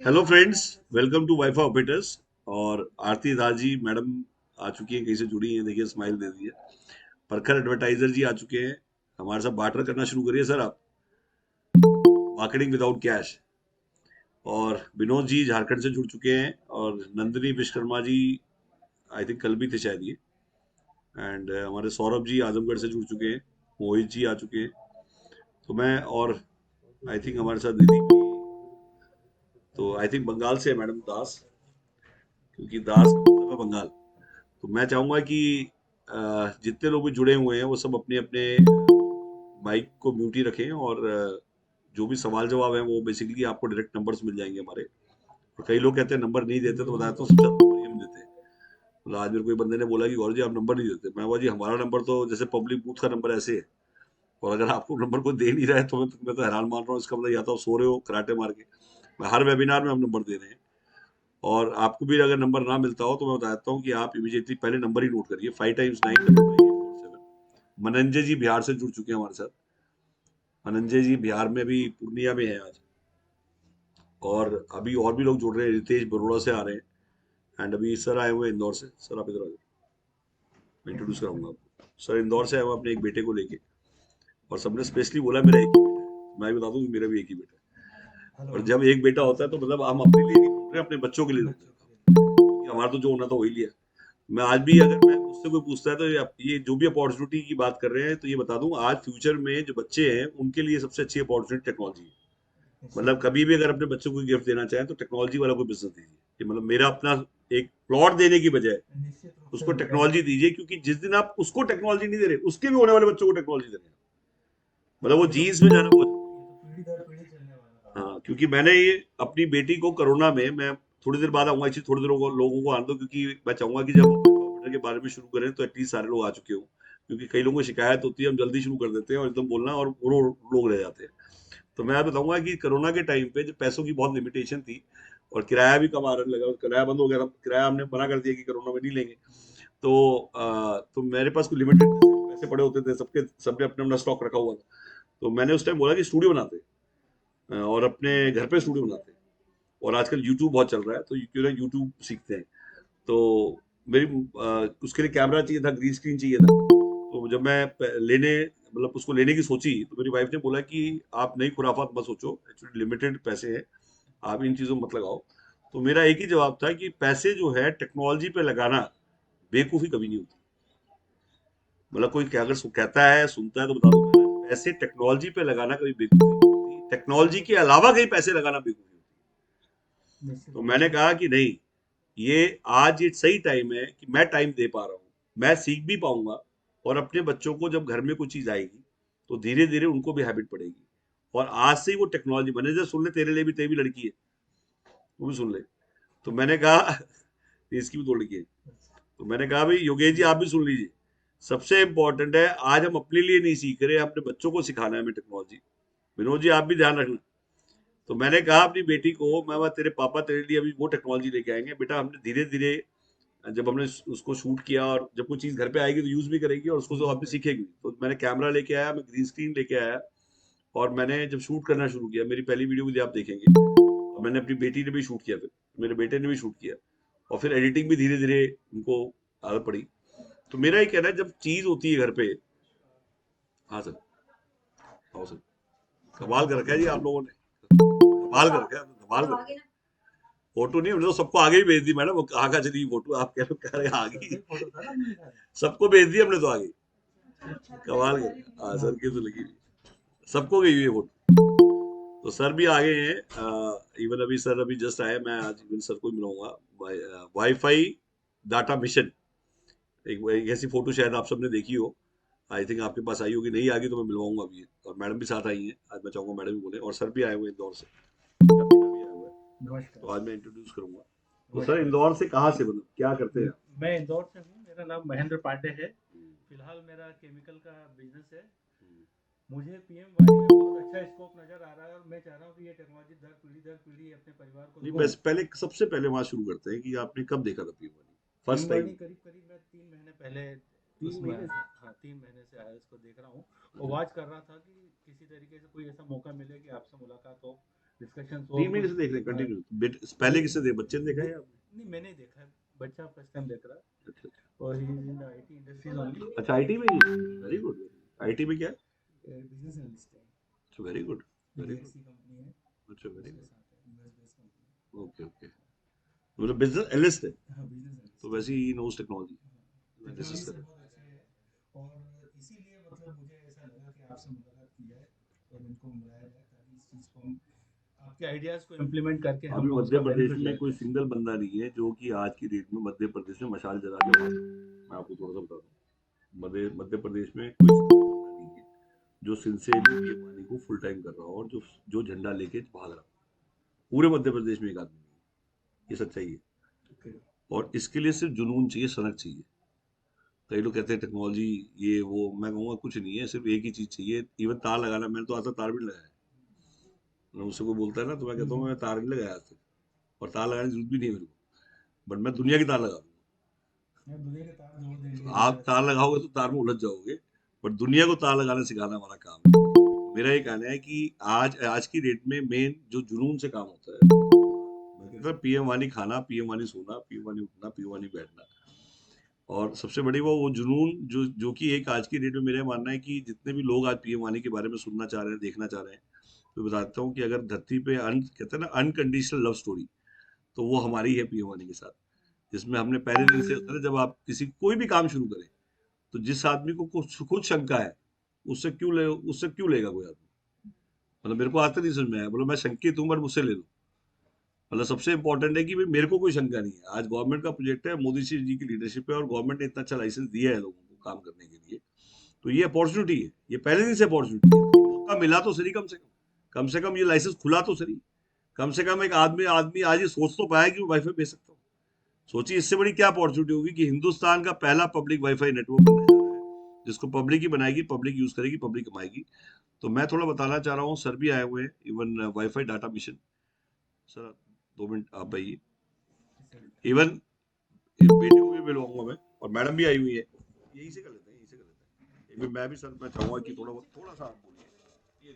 Hello friends, welcome to WiFi operators. और Aarti Das ji madam आ चुकी हैं, कहीं से जुड़ी हैं, देखिए स्माइल दे दी है। प्रखर एडवर्टाइजर जी आ चुके हैं। हमारे साथ बार्टर करना शुरू करिए सर आप, मार्केटिंग विदाउट कैश। और विनोद जी झारखंड से जुड़ चुके हैं, और नंदिनी विश्वकर्मा जी आई थिंक कल भी थे शायद ये। एंड हमारे सौरभ जी आजमगढ़ से जुड़ चुके हैं। मोहित जी आ चुके हैं। तो मैं और आई थिंक हमारे साथ दीदी भी, तो आई थिंक बंगाल से है मैडम दास, क्योंकि दास का मतलब है बंगाल। तो मैं चाहूंगा कि जितने लोग भी जुड़े हुए हैं वो सब अपने अपने माइक को म्यूट ही रखें, और जो भी सवाल जवाब है वो बेसिकली आपको डायरेक्ट नंबर्स मिल जाएंगे हमारे। और कई लोग कहते हैं नंबर नहीं देते, तो बताया तो सबसे ज्यादा नंबर ही हम देते हैं। मतलब आज मेरे कोई बंदे ने बोला कि गौरव जी आप नंबर नहीं देते। मैं बोला जी हमारा नंबर तो जैसे पब्लिक बूथ का नंबर ऐसे है, और अगर आपको नंबर को दे नहीं रहा है तो मैं तो हैरान मान रहा हूँ। इसका मतलब या तो आप सो रहे हो कराटे मार के। मैं हर वेबिनार में हम नंबर दे रहे हैं। और आपको भी अगर नंबर ना मिलता हो तो मैं बताता हूँ कि आप इमीडिएटली पहले नंबर ही नोट करिए, 5 x 9 मनंजय जी बिहार से जुड़ चुके हैं हमारे साथ। मनंजय जी बिहार में भी पूर्णिया में है आज। और अभी और भी लोग जुड़ रहे हैं, रितेश बरोड़ा से आ रहे हैं। एंड अभी सर आए हुए हैं इंदौर से। सर आप इधर आ जाओ, मैं इंट्रोड्यूस कराऊंगा आपको। सर इंदौर से आए हुए हैं अपने एक बेटे को लेके। और सबने स्पेशली बोला मेरा एक ही बेटा है। मैं भी बता दूं कि मेरा भी एक ही बेटा है। और जब एक बेटा होता है तो मतलब हम अपने लिए नहीं ढूंढ रहे, अपने बच्चों के लिए ढूंढ रहे हैं, क्योंकि हमारा तो जो होना था वही लिया। मैं आज भी अगर मैं मुझसे कोई पूछता है तो ये जो भी अपॉर्चुनिटी की बात कर रहे हैं, तो ये बता दूं आज फ्यूचर में जो बच्चे हैं उनके लिए सबसे अच्छी अपॉर्चुनिटी टेक्नोलॉजी है। मतलब कभी भी अगर अपने बच्चों को गिफ्ट देना चाहें तो टेक्नोलॉजी वाला कोई बिजनेस दीजिए। कि मतलब मेरा अपना एक प्लॉट देने की बजाय उसको टेक्नोलॉजी दीजिए, क्योंकि जिस दिन आप उसको टेक्नोलॉजी नहीं दे रहे उसके भी होने वाले बच्चों को टेक्नोलॉजी दे रहे हैं। मतलब वो जीन्स में जाना बहुत। हाँ, क्योंकि मैंने ये अपनी बेटी को कोरोना में, मैं थोड़ी देर बाद आऊंगा, इसी थोड़ी देर लोगों को आने दो, क्योंकि मैं चाहूंगा कि जब हम कंप्यूटर के बारे में शुरू करें तो एटलीस्ट सारे लोग आ चुके हो। क्योंकि कई लोगों को शिकायत होती है, हम जल्दी शुरू कर देते हैं और एकदम बोलना, और वो लोग रह जाते हैं। तो मैं बताऊंगा कि कोरोना के टाइम पे जब पैसों की बहुत लिमिटेशन थी और किराया भी कम आने लगा, किराया बंद हो गया था, किराया हमने मना कर दिया कि कोरोना में नहीं लेंगे। तो मेरे पास कुछ लिमिटेड पैसे पड़े होते थे, सबके सबने अपना अपना स्टॉक रखा हुआ था। तो मैंने उस टाइम बोला कि स्टूडियो बनाते हैं, और अपने घर पे स्टूडियो बनाते हैं। और आजकल यूट्यूब बहुत चल रहा है, तो क्यों ना यूट्यूब सीखते हैं। तो मेरी उसके लिए कैमरा चाहिए था, ग्रीन स्क्रीन चाहिए था। तो जब मैं लेने, मतलब उसको लेने की सोची, तो मेरी वाइफ ने बोला कि आप नई खुराफात मत सोचो, एक्चुअली लिमिटेड पैसे हैं, आप इन चीज़ों में मत लगाओ। तो मेरा एक ही जवाब था कि पैसे जो है टेक्नोलॉजी पे लगाना बेवकूफ़ी कभी नहीं होती। मतलब कोई क्या अगर कहता है सुनता है तो बता दो, पैसे टेक्नोलॉजी पे लगाना कभी बेवकूफ़ी नहीं होती, टेक्नोलॉजी के अलावा कहीं पैसे लगाना बेवकूफ़ी होती है। तो मैंने कहा कि नहीं, ये आज ये सही टाइम है कि मैं टाइम दे पा रहा हूँ, मैं सीख भी पाऊंगा। और अपने बच्चों को जब घर में कोई चीज आएगी तो धीरे धीरे उनको भी हैबिट पड़ेगी। और आज से ही वो टेक्नोलॉजी मैनेजर सुन ले, तेरे लिए भी, तेरी भी लड़की है, वो भी सुन ले। तो मैंने कहा इसकी भी दो लड़की है। तो मैंने कहा भाई योगेश जी आप भी सुन लीजिए। सबसे इंपॉर्टेंट है, आज हम अपने लिए नहीं सीख रहे, अपने बच्चों को सिखाना है हमें टेक्नोलॉजी। विनोद जी आप भी ध्यान रखना। तो मैंने कहा अपनी बेटी को, मैं तेरे पापा तेरे लिए अभी वो टेक्नोलॉजी लेके आएंगे बेटा। हमने धीरे धीरे, जब हमने उसको शूट किया, और जब कोई चीज़ घर पे आएगी तो यूज़ भी करेगी और उसको तो आप भी सीखेगी। तो मैंने कैमरा लेके आया, मैं ग्रीन स्क्रीन लेके आया। और मैंने जब शूट करना शुरू किया, मेरी पहली वीडियो भी आप देखेंगे, और मैंने अपनी बेटी ने भी शूट किया, फिर मेरे बेटे ने भी शूट किया। और फिर एडिटिंग भी धीरे धीरे उनको आदत पड़ी। तो मेरा ये कहना है, जब चीज़ होती है घर पे। हाँ सर, आओ सर। कमाल कर रखा है जी आप लोगों ने, कमाल कर रखा है, कमाल कर रखा है। फोटो नहीं, हमने तो सबको आगे ही भेज दी मैडम, वो कहाँ का चली फोटो, आप कह रहे हैं आ गई। सबको भेज दी हमने तो आगे। कमाल कर, हाँ सर की तो लगी हुई, सबको गई हुई है फोटो। तो सर भी आ गए हैं, इवन अभी सर अभी जस्ट आए, मैं आज इवन सर को ही मिलाऊंगा। वाईफाई डाटा मिशन, एक ऐसी फोटो शायद आप सबने देखी हो। आई थिंक आपके पास आई होगी, नहीं आ गई तो मैं मिलवाऊंगा अभी। और मैडम भी साथ आई हैं आज, मैं चाहूंगा मैडम भी बोले। और सर भी आए हुए हैं इंदौर से, मेरा बेटा भी आया हुआ है। तो आज मैं इंट्रोड्यूस करूंगा। तो सर इंदौर से कहाँ से, मतलब क्या करते हैं आप? मैं इंदौर से हूँ। मेरा नाम महेंद्र पांडे है। फिलहाल मेरा केमिकल का बिजनेस है। मुझे पीएम वाणी में बहुत अच्छा स्कोप नज़र आ रहा है और मैं चाह रहा हूँ कि ये टेक्नोलॉजी दर पीढ़ी अपने परिवार को नहीं, दूँ। बस पहले सबसे पहले वहां शुरू करते हैं कि आपने कब देखा था पीएम वाली पीएम फर्स्ट वाणी टाइम? करीब करीब मैं 3 महीने पहले, तीन उसमें महीने हाँ 3 महीने से इसको देख रहा हूँ और अच्छा। वॉच कर रहा था कि किसी तरीके से कोई ऐसा मौका मिले कि आपसे मुलाकात हो, डिस्कशन 3 महीने से देख रहे हैं कंटिन्यू। पहले किससे देख, बच्चे ने देखा है या आपने? नहीं, मैंने ही देखा है, बच्चा फर्स्ट टाइम देख रहा है, अच्छा अच्छा। और he is in the IT industries only, अच्छा आईटी में, वेरी गुड। आईटी में क्या है? बिजनेस एनालिस्ट है, अच्छा very good, very good. DXC company है, अच्छा वेरी उसके गुड। साथ है, US based company. Okay okay, मतलब बिजनेस एनालिस्ट है, हाँ, बिजनेस तो एनालिस्ट वैसे ही नोज टेक्नोलॉजी है, एनालिसिस टेक्नोलॉजी कर से रहे बहुत अच्छे हैं, और इसीलिए मतलब मुझे ऐसा लगा कि आपसे मुलाकात की जाए और इनको बुलाया जाए, ताकि इस चीज़ को हम, आपके आइडियाज़ को इम्प्लीमेंट करके हैं। हम अभी लोग मध्य उसका प्रदेश बेनिफिट में ले। कोई सिंगल बंदा नहीं है जो कि आज की डेट में मध्य प्रदेश में मशाल जला के भागे। मैं आपको थोड़ा सा बता दूं, मध्य प्रदेश में कोई सिंगल बंदा नहीं है जो सिंसियरली पीएम वानी को फुल टाइम कर रहा हो और जो जो झंडा लेके भाग रहा हो। पूरे मध्य प्रदेश में एक आदमी नहीं है, ये सच्चाई है। Okay. और इसके लिए सिर्फ जुनून चाहिए, सनक चाहिए। कई लोग कहते हैं टेक्नोलॉजी ये वो, मैं कहूँगा कुछ नहीं है, सिर्फ एक ही चीज चाहिए। इवन तार लगाना, मैंने तो आज तक तार भी नहीं लगाया है। मैं मुझसे कोई बोलता है ना तो मैं कहता हूँ मैं तार नहीं लगाया आज तक, और तार लगाने की जरूरत भी नहीं है मेरे को, बट मैं दुनिया की तार लगा दूंगा। मैं दुनिया के तार जोड़ देंगे आप अगर। तार लगाओगे तो तार में उलझ जाओगे, बट दुनिया को तार लगाना सिखाना हमारा काम है। मेरा ये कहना है कि आज आज की डेट में मेन जो जुनून से काम होता है, मैं कहता हूँ पीएम वानी खाना, पीएम वानी सोना, पीएम वानी उठना, पीएम वानी बैठना, और सबसे बड़ी वो जुनून जो जो कि एक आज की डेट में मेरा मानना है कि जितने भी लोग आज पीएम वानी के बारे में सुनना चाह रहे हैं, देखना चाह रहे हैं, तो बताता हूँ कि अगर धरती पे कहते हैं ना अनकंडीशनल लव स्टोरी, तो वो हमारी है पीएम वानी के साथ। जिसमें हमने पहले दिन से होता है, जब आप किसी कोई भी काम शुरू करें, तो जिस आदमी को कुछ शंका है, उससे क्यों लेगा कोई आदमी? मतलब मेरे को आज तक नहीं समझ में आया, बोलो मैं शंकित हूँ बट मुझसे ले लो। मतलब सबसे इंपॉर्टेंट है कि भाई मेरे को कोई शंका नहीं है। आज गवर्नमेंट का प्रोजेक्ट है, मोदी जी की लीडरशिप है, और गवर्नमेंट ने इतना अच्छा लाइसेंस दिया है लोगों को काम करने के लिए, तो ये अपॉर्चुनिटी है, ये पहले दिन से अपॉर्चुनिटी है। मौका मिला तो सही, कम से कम ये लाइसेंस खुला तो सही। कम से कम एक आदमी आदमी आज ये सोच तो पाया कि मैं वाईफाई भेज सकता हूँ। सोचिए इससे बड़ी क्या अपॉर्चुनिटी होगी कि हिंदुस्तान का पहला पब्लिक वाईफाई नेटवर्क बनने जा रहा है, जिसको पब्लिक ही बनाएगी, पब्लिक यूज करेगी, पब्लिक कमाएगी। तो मैं थोड़ा बताना चाह रहा हूँ, सर भी आए हुए हैं, even wifi data mission. Sir 2 minute आप आइए। इवन बेटे को भी मिलवाऊंगा मैं, और मैडम भी आई हुई है। यहीं से कर लेते हैं, यहीं से कर लेते हैं। एक बार मैं भी सर, मैं चाहूंगा कि थोड़ा सा आप बोलिए, ये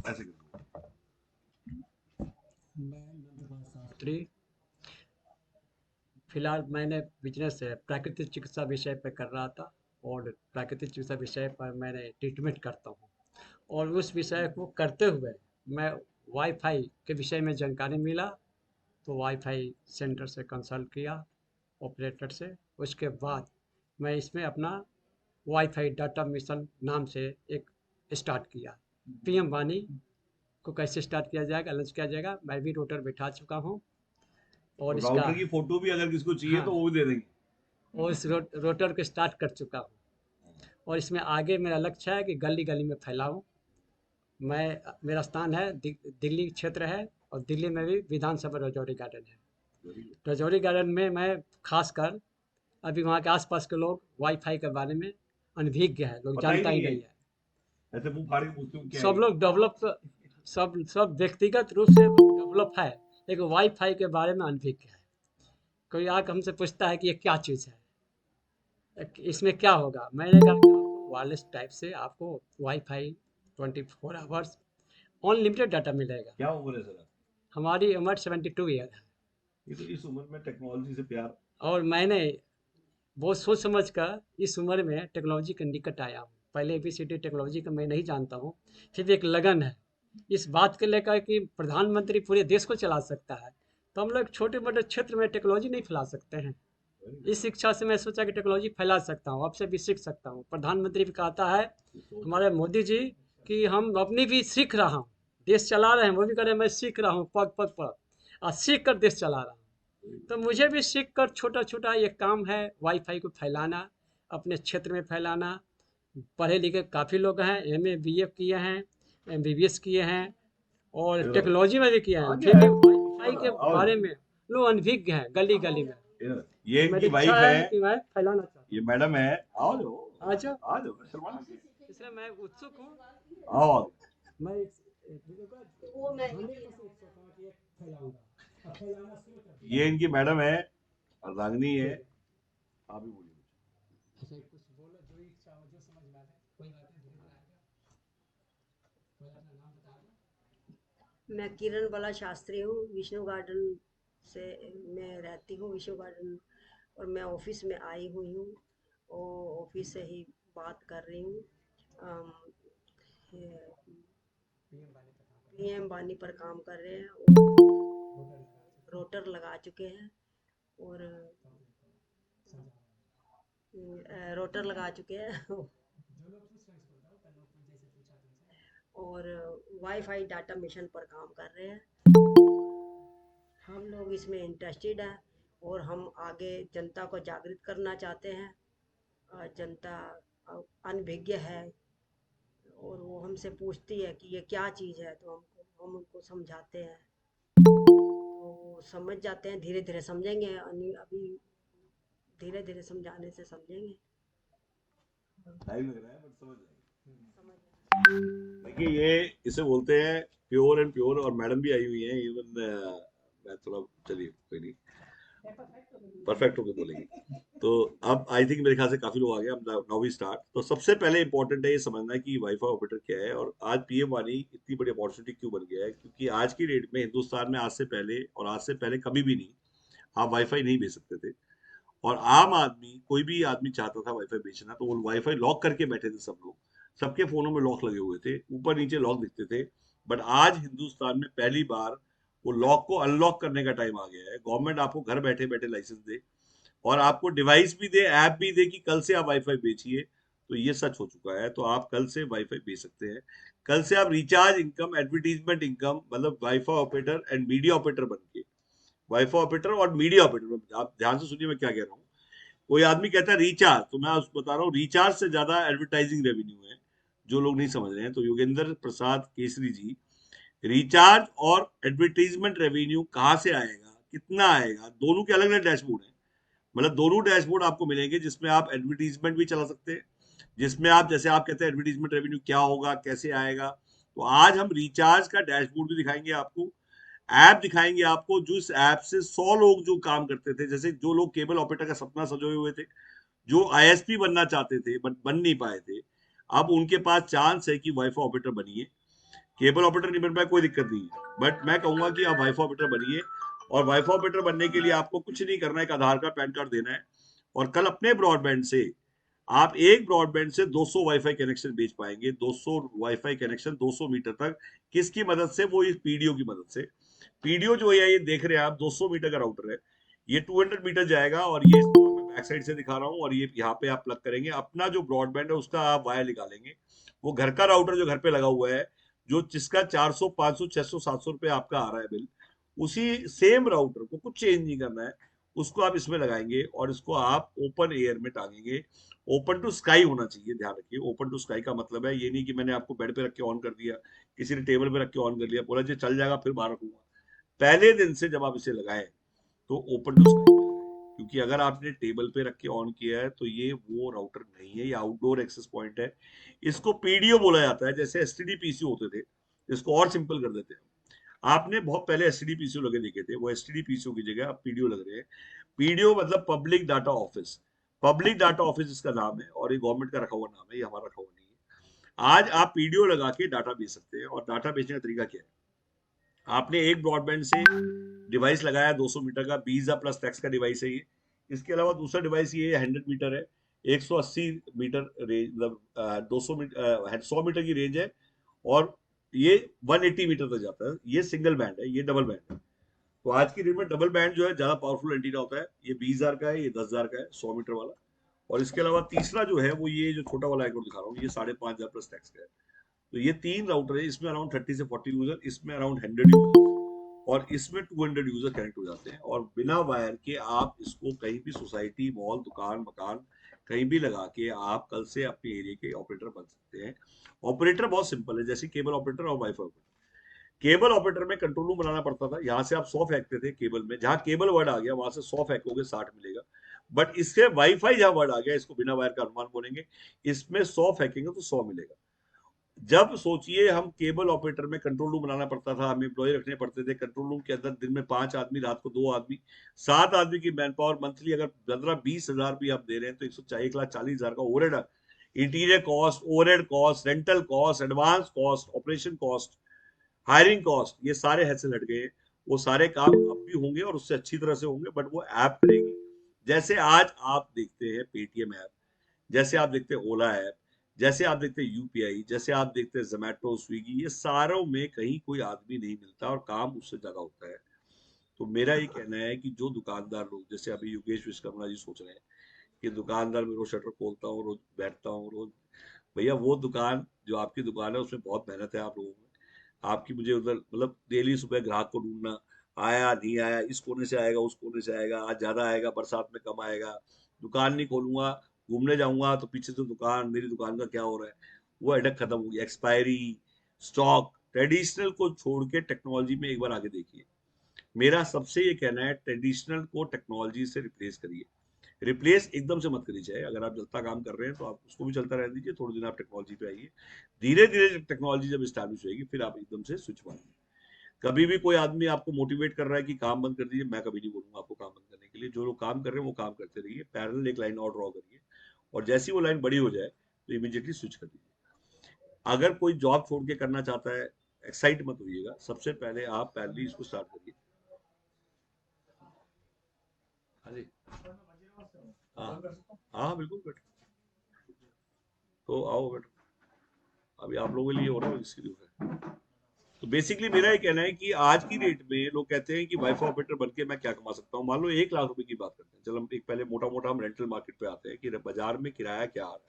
ऐसे कर। मैं नंदकुमार शास्त्री। फिलहाल मैंने बिजनेस प्राकृतिक चिकित्सा विषय पर कर रहा था, और प्राकृतिक चिकित्सा विषय पर मैंने ट्रीटमेंट करता हूँ, और उस विषय को करते हुए मैं वाईफाई के विषय में जानकारी मिला, तो वाईफाई सेंटर से कंसल्ट किया, ऑपरेटर से। उसके बाद मैं इसमें अपना वाईफाई डाटा मिशन नाम से एक स्टार्ट किया। पीएम वानी को कैसे स्टार्ट किया जाएगा, लॉन्च किया जाएगा, मैं भी रोटर बिठा चुका हूँ, और इसका, राउटर की फोटो भी अगर किसको चाहिए हाँ, तो वो भी दे देंगे। और इस रोटर को स्टार्ट कर चुका हूँ, और इसमें आगे मेरा लक्ष्य है कि गली गली में फैलाऊँ। मैं, मेरा स्थान है दिल्ली क्षेत्र है, और दिल्ली में भी विधानसभा रजौरी गार्डन है। रजौरी गार्डन में मैं खासकर, अभी वहाँ के आसपास के लोग वाईफाई के बारे में अनभिज्ञ है, लोग पता ही जानता ही नहीं है, नहीं है। ऐसे मुंह फाड़ के पूछते हो क्या है सब ये? लोग डेवलप, सब सब व्यक्तिगत रूप से डेवलप है, लेकिन वाईफाई के बारे में अनभिज्ञ है। कोई आके हमसे पूछता है कि ये क्या चीज़ है, इसमें क्या होगा, मैंने कहा कि आपको वायरलेस टाइप से आपको वाईफाई 24 आवर्स अनलिमिटेड डाटा मिलेगा। क्या उम्र है सर? हमारी उम्र 72 ईयर है, ये तो इस उम्र में टेक्नोलॉजी से प्यार। और मैंने बहुत सोच समझ कर इस उम्र में टेक्नोलॉजी के निकट आया हूँ। पहले ABCD टेक्नोलॉजी का मैं नहीं जानता हूँ, फिर भी एक लगन है इस बात के लेकर कि प्रधानमंत्री पूरे देश को चला सकता है, तो हम लोग छोटे मोटे क्षेत्र में टेक्नोलॉजी नहीं फैला सकते हैं। इस शिक्षा से मैं सोचा कि टेक्नोलॉजी फैला सकता हूँ, आपसे भी सीख सकता हूँ। प्रधानमंत्री भी कहता है हमारे मोदी जी कि हम अपनी भी सीख रहा हूँ, देश चला रहे हैं, वो भी कह रहे हैं मैं सीख रहा हूँ पग पग पर, और सीख कर देश चला रहा हूँ। तो मुझे भी सीख कर छोटा छोटा ये काम है, वाईफाई को फैलाना, अपने क्षेत्र में फैलाना। पढ़े लिखे काफ़ी लोग हैं, MA BA किए हैं, MBBS किए हैं, और टेक्नोलॉजी में भी किए हैं, फिर भी वाईफाई के बारे में लोग अनभिज्ञ हैं गली गली में। ये तो मेरी इनकी वाइफ इच्छा है, है कि मैं फैलाना चाहता ये मैडम है। आओ जाओ, हूँ। अच्छा, आ जाओ, शर्मा मत। इसलिए मैं उत्सुक हूँ, आओ। मैं इस वीडियो का 100% उत्सुक हूँ कि ये फैलाऊंगा, और फैलाना शुरू कर दिया। ये इनकी मैडम है, रागनी है। ठीक है, आप भी बोलिए। अच्छा कुछ बोलो, जो इच्छा हो, जो समझ में आ जाए, कोई बात नहीं, धीरे धीरे आएगा। कोई अपना नाम बता दो। मैं किरण बाला शास्त्री हूँ, विष्णु गार्डन से मैं रहती हूँ, विष्णु गार्डन। और मैं ऑफिस में आई हुई हूँ और ऑफिस से ही बात कर रही हूँ। अम, ये पीएम वानी पर काम कर रहे हैं और रोटर लगा चुके हैं और रोटर लगा चुके हैं और वाईफाई डाटा मिशन पर काम कर रहे हैं। हम लोग इसमें इंटरेस्टेड हैं और हम आगे जनता को जागृत करना चाहते हैं। जनता अनभिज्ञ है और वो हमसे पूछती है कि ये क्या चीज़ है, तो हम उनको समझाते हैं तो वो समझ जाते हैं, धीरे धीरे समझेंगे। अभी धीरे धीरे समझाने से समझेंगे। टाइम लग रहा है बट समझ जाएंगे। समझ देखिए ये इसे बोलते हैं प्योर एंड प्योर, और मैडम भी आई हुई हैं इवन। मैं थोड़ा, चलिए कोई नहीं, परफेक्ट होके बोलेंगे। तो अब आई थिंक मेरे ख्याल से काफी लोग आ गए, अब नाउ वी स्टार्ट। तो सबसे पहले इंपॉर्टेंट है ये समझना कि वाईफाई ऑपरेटर क्या है और आज पीएम वानी इतनी बड़ी अपॉर्चुनिटी क्यों बन गया है। क्योंकि आज की डेट में हिंदुस्तान में आज से पहले और आज से पहले कभी भी नहीं आप वाईफाई नहीं भेज सकते थे। और आम आदमी, कोई भी आदमी चाहता था वाईफाई बेचना तो वो वाईफाई लॉक करके बैठे थे सब लोग। सबके फोनों में लॉक लगे हुए थे, ऊपर नीचे लॉक दिखते थे। बट आज हिंदुस्तान में पहली बार वो लॉक को अनलॉक करने का टाइम आ गया है। गवर्नमेंट आपको घर बैठे बैठे लाइसेंस दे और आपको डिवाइस भी दे, ऐप भी दे कि कल से आप वाईफाई बेचिए। तो ये सच हो चुका है। तो आप कल से वाईफाई बेच सकते हैं। कल से आप रिचार्ज इनकम, एडवर्टीजमेंट इनकम, मतलब wifi operator and media operator बन के, वाईफाई ऑपरेटर और मीडिया ऑपरेटर, आप ध्यान से सुनिए मैं क्या कह रहा हूँ। कोई आदमी कहता है रिचार्ज, तो मैं उसको बता रहा हूँ रिचार्ज से ज्यादा एडवर्टाइजिंग रेवेन्यू है, जो लोग नहीं समझ रहे हैं। तो योगेंद्र प्रसाद केसरी जी, रिचार्ज और एडवर्टीजमेंट रेवेन्यू कहाँ से आएगा, कितना आएगा, दोनों के अलग अलग डैशबोर्ड है। मतलब दोनों डैशबोर्ड आपको मिलेंगे जिसमें आप एडवर्टीजमेंट भी चला सकते हैं, जिसमें आप, जैसे आप कहते हैं एडवर्टीजमेंट रेवेन्यू क्या होगा, कैसे आएगा। तो आज हम रिचार्ज का डैशबोर्ड भी दिखाएंगे आपको, ऐप दिखाएंगे आपको, जो इस ऐप से 100 लोग जो काम करते थे, जैसे जो लोग केबल ऑपरेटर का सपना सजोए हुए थे, जो आईएसपी बनना चाहते थे बट बन नहीं पाए थे, अब उनके पास चांस है कि वाईफाई ऑपरेटर बनिए। केबल ऑपरेटर नहीं बन पाए कोई दिक्कत नहीं है, बट मैं कहूंगा कि आप वाईफाई ऑपरेटर बनिए। और वाईफाई ऑपरेटर बनने के लिए आपको कुछ नहीं करना है, एक आधार कार्ड पैन कार्ड देना है। और कल अपने ब्रॉडबैंड से आप एक ब्रॉडबैंड से 200 वाईफाई कनेक्शन बेच पाएंगे। 200 वाईफाई कनेक्शन 200 मीटर तक। किसकी मदद से? वो इस पीडीओ की मदद से। पीडीओ जो है ये देख रहे हैं आप, 200 मीटर का राउटर है। ये 200 मीटर जाएगा और ये इसको मैं बैक साइड से दिखा रहा हूँ। और ये यहाँ पे आप प्लग करेंगे अपना जो ब्रॉडबैंड है उसका आप वायर निकालेंगे। वो घर का राउटर जो घर पे लगा हुआ है, जो जिसका 400 500 600 700 रुपए आपका आ रहा है बिल, उसी सेम राउटर को कुछ चेंज नहीं करना है, उसको आप इसमें लगाएंगे और इसको आप ओपन एयर में टांगेंगे। ओपन टू स्काई होना चाहिए, ध्यान रखिए। ओपन टू स्काई का मतलब है ये नहीं कि मैंने आपको बेड पे रख के ऑन कर दिया, किसी ने टेबल पे रख के ऑन कर लिया, बोला जी चल जाएगा फिर बाहर रखूंगा। पहले दिन से जब आप इसे लगाएं तो ओपन टू स्काई पे लगाएं। क्योंकि अगर आपने टेबल पे रख के ऑन किया है तो ये वो राउटर नहीं है, ये आउटडोर एक्सेस पॉइंट है। इसको पीडीओ बोला जाता है, जैसे एसटीडी पीसीओ होते थे। इसको और सिंपल कर देते हैं। आपने बहुत पहले एसटीडी पीसीओ लगे देखे थे, वो एसटीडी पीसीओ की जगह अब पीडीओ लग रहे हैं। पीडीओ मतलब public data office. Public data office इसका नाम है और ये गवर्नमेंट का रखा हुआ नाम है, ये हमारा रखा हुआ नहीं है। आज आप पीडीओ लगा के डाटा बेच सकते हैं। और डाटा बेचने का तरीका क्या है? आपने एक ब्रॉडबैंड से डिवाइस लगाया 200 मीटर का, 20 प्लस टैक्स का डिवाइस है ये। इसके अलावा दूसरा डिवाइस ये 100 मीटर है, 180 मीटर रेंज, मतलब 200 मीटर 100 मीटर की रेंज है। और ये 180 मीटर तक जाता है। ये सिंगल बैंड है, ये डबल बैंड है। तो आज की डेट में डबल बैंड जो है ज्यादा पावरफुल एंटीना होता है। ये 20,000 का है, ये 10,000 का है, 100 मीटर वाला। और इसके अलावा तीसरा जो है वो ये जो छोटा वाला एक और दिखा रहा हूँ, ये 5,500 प्लस टैक्स का है। तो ये 3 राउटर है, इसमें अराउंड 30 से 40 यूजर, इसमें अराउंड 100 यूजर और इसमें 200 यूजर कनेक्ट हो जाते हैं। और बिना वायर के आप इसको कहीं भी सोसाइटी, मॉल, दुकान, मकान कहीं भी लगा के आप कल से अपने एरिया के ऑपरेटर बन सकते हैं। ऑपरेटर बहुत सिंपल है, जैसे केबल ऑपरेटर और वाईफाई ऑपरेटर। केबल ऑपरेटर में कंट्रोल रूम बनाना पड़ता था, यहाँ से आप 100 फेंकते थे केबल में, जहां केबल वर्ड आ गया वहां से 100 फेंकोगे 60 मिलेगा। बट इससे वाईफाई जहां वर्ड आ गया, इसको बिना वायर का अनुमान बोलेंगे, इसमें 100 फेंकेंगे तो 100 मिलेगा। जब सोचिए हम केबल ऑपरेटर में कंट्रोल रूम बनाना पड़ता था, हमें एम्प्लॉय रखने पड़ते थे कंट्रोल रूम के अंदर, दिन में 5 आदमी, रात को 2 आदमी, 7 आदमी की मैन पावर। मंथली अगर 15-20 हजार भी आप दे रहे हैं तो 1,40,000 का overhead, interior cost, overhead cost, rental cost, advance cost, operation cost, hiring cost, ये सारे हेड से हट गए हैं। वो सारे काम अब भी होंगे और उससे अच्छी तरह से होंगे, बट वो ऐप करेगी। जैसे आज आप देखते हैं पेटीएम ऐप, जैसे आप देखते हैं ओला ऐप, जैसे आप देखते हैं यूपीआई, जैसे आप देखते हैं जोमेटो, स्विगी, ये सारों में कहीं कोई आदमी नहीं मिलता और काम उससे ज्यादा होता है। तो मेरा ये कहना है कि जो दुकानदार लोग, जैसे अभी योगेश विश्वकर्मा जी सोच रहे हैं कि दुकानदार में रोज शटर खोलता हूँ, रोज बैठता हूँ, रोज, भैया वो दुकान जो आपकी दुकान है उसमें बहुत मेहनत है आप लोगों में। आपकी मुझे उधर मतलब डेली सुबह ग्राहक को ढूंढना, आया नहीं आया, इस कोने से आएगा उस कोने से आएगा, आज ज्यादा आएगा बरसात में कम आएगा, दुकान नहीं खोलूंगा, घूमने जाऊंगा तो पीछे से दुकान, मेरी दुकान का क्या हो रहा है, वो हेडक खत्म हो गया। एक्सपायरी, स्टॉक, ट्रेडिशनल को छोड़ के टेक्नोलॉजी में एक बार आगे देखिए। मेरा सबसे ये कहना है ट्रेडिशनल को टेक्नोलॉजी से रिप्लेस करिए। रिप्लेस एकदम से मत करिए, चाहे अगर आप चलता काम कर रहे हैं तो आप उसको भी चलता रहने दीजिए, थोड़े दिन आप टेक्नोलॉजी पे आइए, धीरे धीरे जब टेक्नोलॉजी जब स्टैब्लिश होगी फिर आप एकदम से स्विच मारिए। कभी भी कोई आदमी आपको मोटिवेट कर रहा है कि काम बंद कर दीजिए, मैं कभी नहीं बोलूंगा आपको काम बंद करने के लिए। जो लोग काम कर रहे हैं वो काम करते रहिए, पैरेलल एक लाइन और ड्रॉ करिए, और जैसी वो लाइन बड़ी हो जाए तो इमीडिएटली स्विच कर दीजिए। अगर कोई जॉब छोड़ के करना चाहता है, एक्साइट मत होइएगा, सबसे पहले आप पैरेलली इसको स्टार्ट करिए। हाँ जी, हाँ हाँ बिल्कुल बेटा, तो आओ बेटा, अभी आप लोगों के लिए हो रहा है इसके लिए। तो बेसिकली मेरा ये कहना है कि आज की डेट में लोग कहते हैं कि वाईफाई ऑपरेटर बन के मैं क्या कमा सकता हूँ। मान लो 1 लाख रुपए की बात करते हैं, चलो हम एक पहले मोटा मोटा हम रेंटल मार्केट पे आते हैं कि बाजार में किराया क्या आ रहा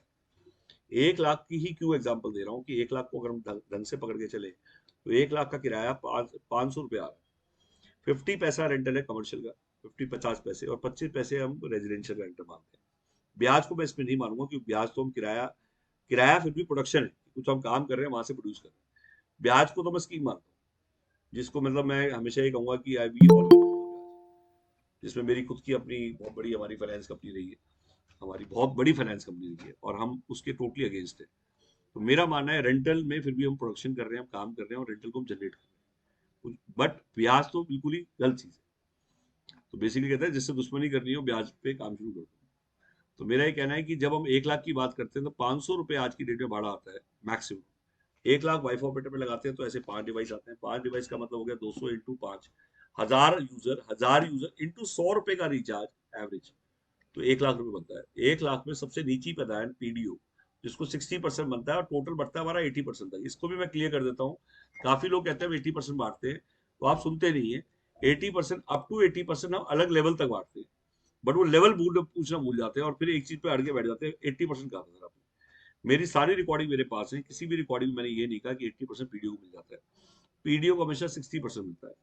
है। 1 लाख की ही क्यों एग्जांपल दे रहा हूँ कि 1 लाख को अगर हम ढंग से पकड़ के चले तो 1 लाख का किराया 500 रुपये आ रहा है। 50 पैसा रेंटल है कमर्शियल का, 50 पैसे, और 25 पैसे हम रेजिडेंशियल रेंटल मानते हैं। ब्याज को मैं इसमें नहीं मानूंगा क्योंकि ब्याज तो हम किराया, किराया फिर भी प्रोडक्शन है, कुछ हम काम कर रहे हैं वहां से प्रोड्यूस कर रहे हैं। ब्याज को तो मैं स्कीम मानता हूँ, जिसको मतलब मैं हमेशा ये कहूंगा कि आई वी ऑलवेज, जिसमें मेरी खुद की अपनी बहुत बड़ी हमारी फाइनेंस कंपनी रही है, हमारी बहुत बड़ी फाइनेंस कंपनी रही है, और हम उसके टोटली अगेंस्ट है। तो मेरा मानना है रेंटल में फिर भी हम प्रोडक्शन कर रहे हैं, हम काम कर रहे हैं और रेंटल को हम जनरेट कर रहे हैं, बट ब्याज तो बिल्कुल ही गलत चीज है। तो बेसिकली कहते हैं जिससे दुश्मनी करनी हो ब्याज पे काम शुरू कर दो। तो मेरा ये कहना है कि जब हम 1 लाख की बात करते हैं तो 500 रुपये आज की डेट में भाड़ा आता है मैक्सिमम। 1 लाख वाईफाई ऑपरेटर में लगाते हैं तो ऐसे 5 डिवाइस आते हैं, 5 डिवाइस का मतलब हो गया 200 इंटू 5, 1000 यूजर इंटू 100 रुपए का रिचार्ज एवरेज, तो 1 लाख रुपए बनता है। 1 लाख में सबसे नीची पैदान पीडीओ, जिसको 60% बनता है और टोटल बढ़ता है हमारा 80% तक। इसको भी मैं क्लियर कर देता हूँ, काफी लोग कहते हैं 80% बांटते हैं, तो आप सुनते नहीं है। 80% अप टू 80% हम अलग लेवल तक बांटते हैं, बट वो लेवल पूछना भूल जाते हैं और फिर एक चीज पे अड़ के बैठ जाते हैं। 80% कहा था सर आपने? मेरी सारी रिकॉर्डिंग मेरे पास है, किसी भी रिकॉर्डिंग में मैंने ये नहीं कहा कि 80% पीडीओ को मिल जाता है। पीडीओ को हमेशा 60% मिलता है।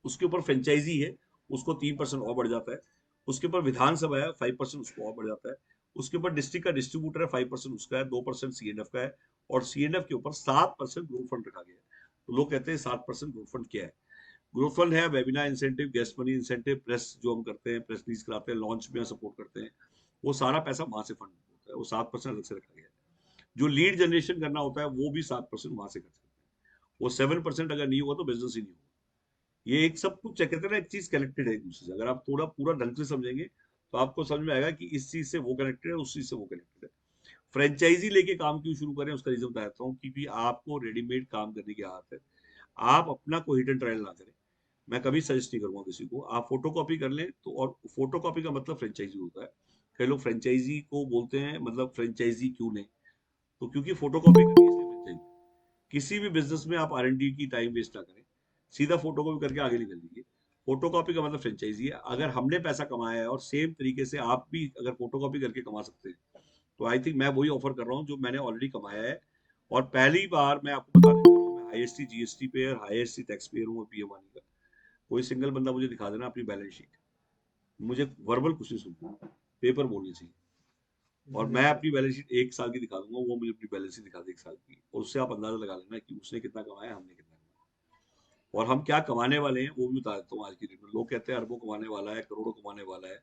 उसके ऊपर फ्रेंचाइजी है, उसको 3% और बढ़ जाता है। उसके ऊपर विधानसभा है, 5% उसको और बढ़ जाता है। उसके ऊपर डिस्ट्रिक्ट का डिस्ट्रीब्यूटर है, 5% उसका है, 2% सीएनएफ का है, और सीएनएफ के ऊपर 7% ग्रोथ फंड रखा गया है। तो लोग कहते हैं 7% ग्रोथ फंड क्या है? ग्रोथ फंड है webinar incentive, guest money incentive, press जो हम करते हैं, प्रेस रिलीज कराते हैं, लॉन्च में सपोर्ट करते हैं, वो सारा पैसा वहां से फंड होता है, वो 7% अलग से रखा गया है। जो लीड जनरेशन करना होता है वो भी 7% वहां से खर्च करते हैं। वो 7% अगर नहीं होगा तो बिजनेस ही नहीं होगा। ये एक सब कुछ कहते हैं ना, एक चीज कनेक्टेड है एक दूसरे से। अगर आप थोड़ा पूरा ढंग से समझेंगे तो आपको समझ में आएगा कि इस चीज से वो कनेक्टेड है, उस चीज से वो कनेक्टेड है। फ्रेंचाइजी लेके काम क्यों शुरू करें उसका रीजन बताता हूँ, क्योंकि आपको रेडीमेड काम करने की आदत है। आप अपना कोई हिट एंड ट्रायल ना करें, मैं कभी सजेस्ट नहीं करूंगा किसी को। आप फोटो कॉपी कर लें तो, और फोटो कॉपी का मतलब फ्रेंचाइजी होता है। कई लोग फ्रेंचाइजी को बोलते हैं, मतलब फ्रेंचाइजी क्यों नहीं, तो क्योंकि फोटो कॉपी करनी है इसलिए फ्रेंचाइजी। किसी भी बिजनेस में आप R&D की टाइम वेस्ट ना करें, सीधा फोटो कॉपी करके आगे निकल लीजिए। फोटो कॉपी का मतलब फ्रेंचाइजी है। अगर हमने पैसा कमाया है और सेम तरीके से आप भी अगर फोटो कॉपी करके कमा सकते हैं, तो आई थिंक मैं वही ऑफर कर रहा हूँ जो मैंने ऑलरेडी कमाया है। और पहली बार मैं आपको बताने जा रहा हूँ, मैं highest GST pair, highest tax payer हूँ पीएम वानी का। कोई सिंगल बंदा मुझे दिखा देना अपनी बैलेंस शीट, मुझे वर्बल कुछ नहीं सुनना, पेपर बोलनी चाहिए। और मैं अपनी बैलेंस शीट 1 साल की दिखा दूंगा, वो मुझे अपनी बैलेंस शीट दिखा दे 1 साल की, और उससे आप अंदाजा लगा लेना कि उसने कितना कमाया, हमने कितना कमाया, और हम क्या कमाने वाले हैं वो भी बता देता हूँ आज की डेट में। लोग कहते हैं अरबों कमाने वाला है, करोड़ों कमाने वाला है,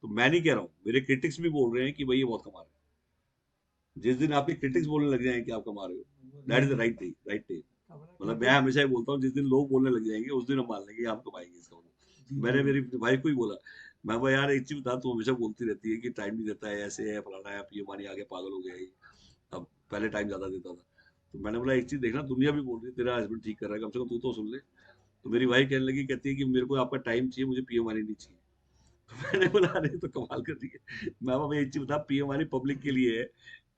तो मैं नहीं कह रहा हूँ, मेरे क्रिटिक्स भी बोल रहे हैं कि भाई ये बहुत कमा रहे हैं। जिस दिन आपके क्रिटिक्स बोलने लग जाएंगे कि आप कमा रहे हो, that is the right day, right day. मतलब मैं हमेशा ही बोलता हूँ जिस दिन लोग बोलने लग जाएंगे उस दिन हम मान लेंगे हम कमाएंगे इसका मतलब। मैंने मेरी भाई को ही बोला, मैं बोला यार एक चीज बता, तू हमेशा बोलती रहती है कि टाइम नहीं देता है, ऐसे है फलाना है, अब ये मानी आगे पागल हो गया है, अब पहले टाइम ज्यादा देता था। तो मैंने बोला एक चीज देखना, दुनिया भी बोल रही है तेरा हस्बैंड ठीक कर रहा है, कम से कम तू तो सुन ले। तो मेरी वाइफ कहने लगी, कहती है कि मेरे को आपका टाइम चाहिए, मुझे पीएम वाली नहीं चाहिए। तो मैंने बोला अरे तो कमाल कर रही है। मैं बाबा एक चीज बता, पीएम वाली पब्लिक के लिए है,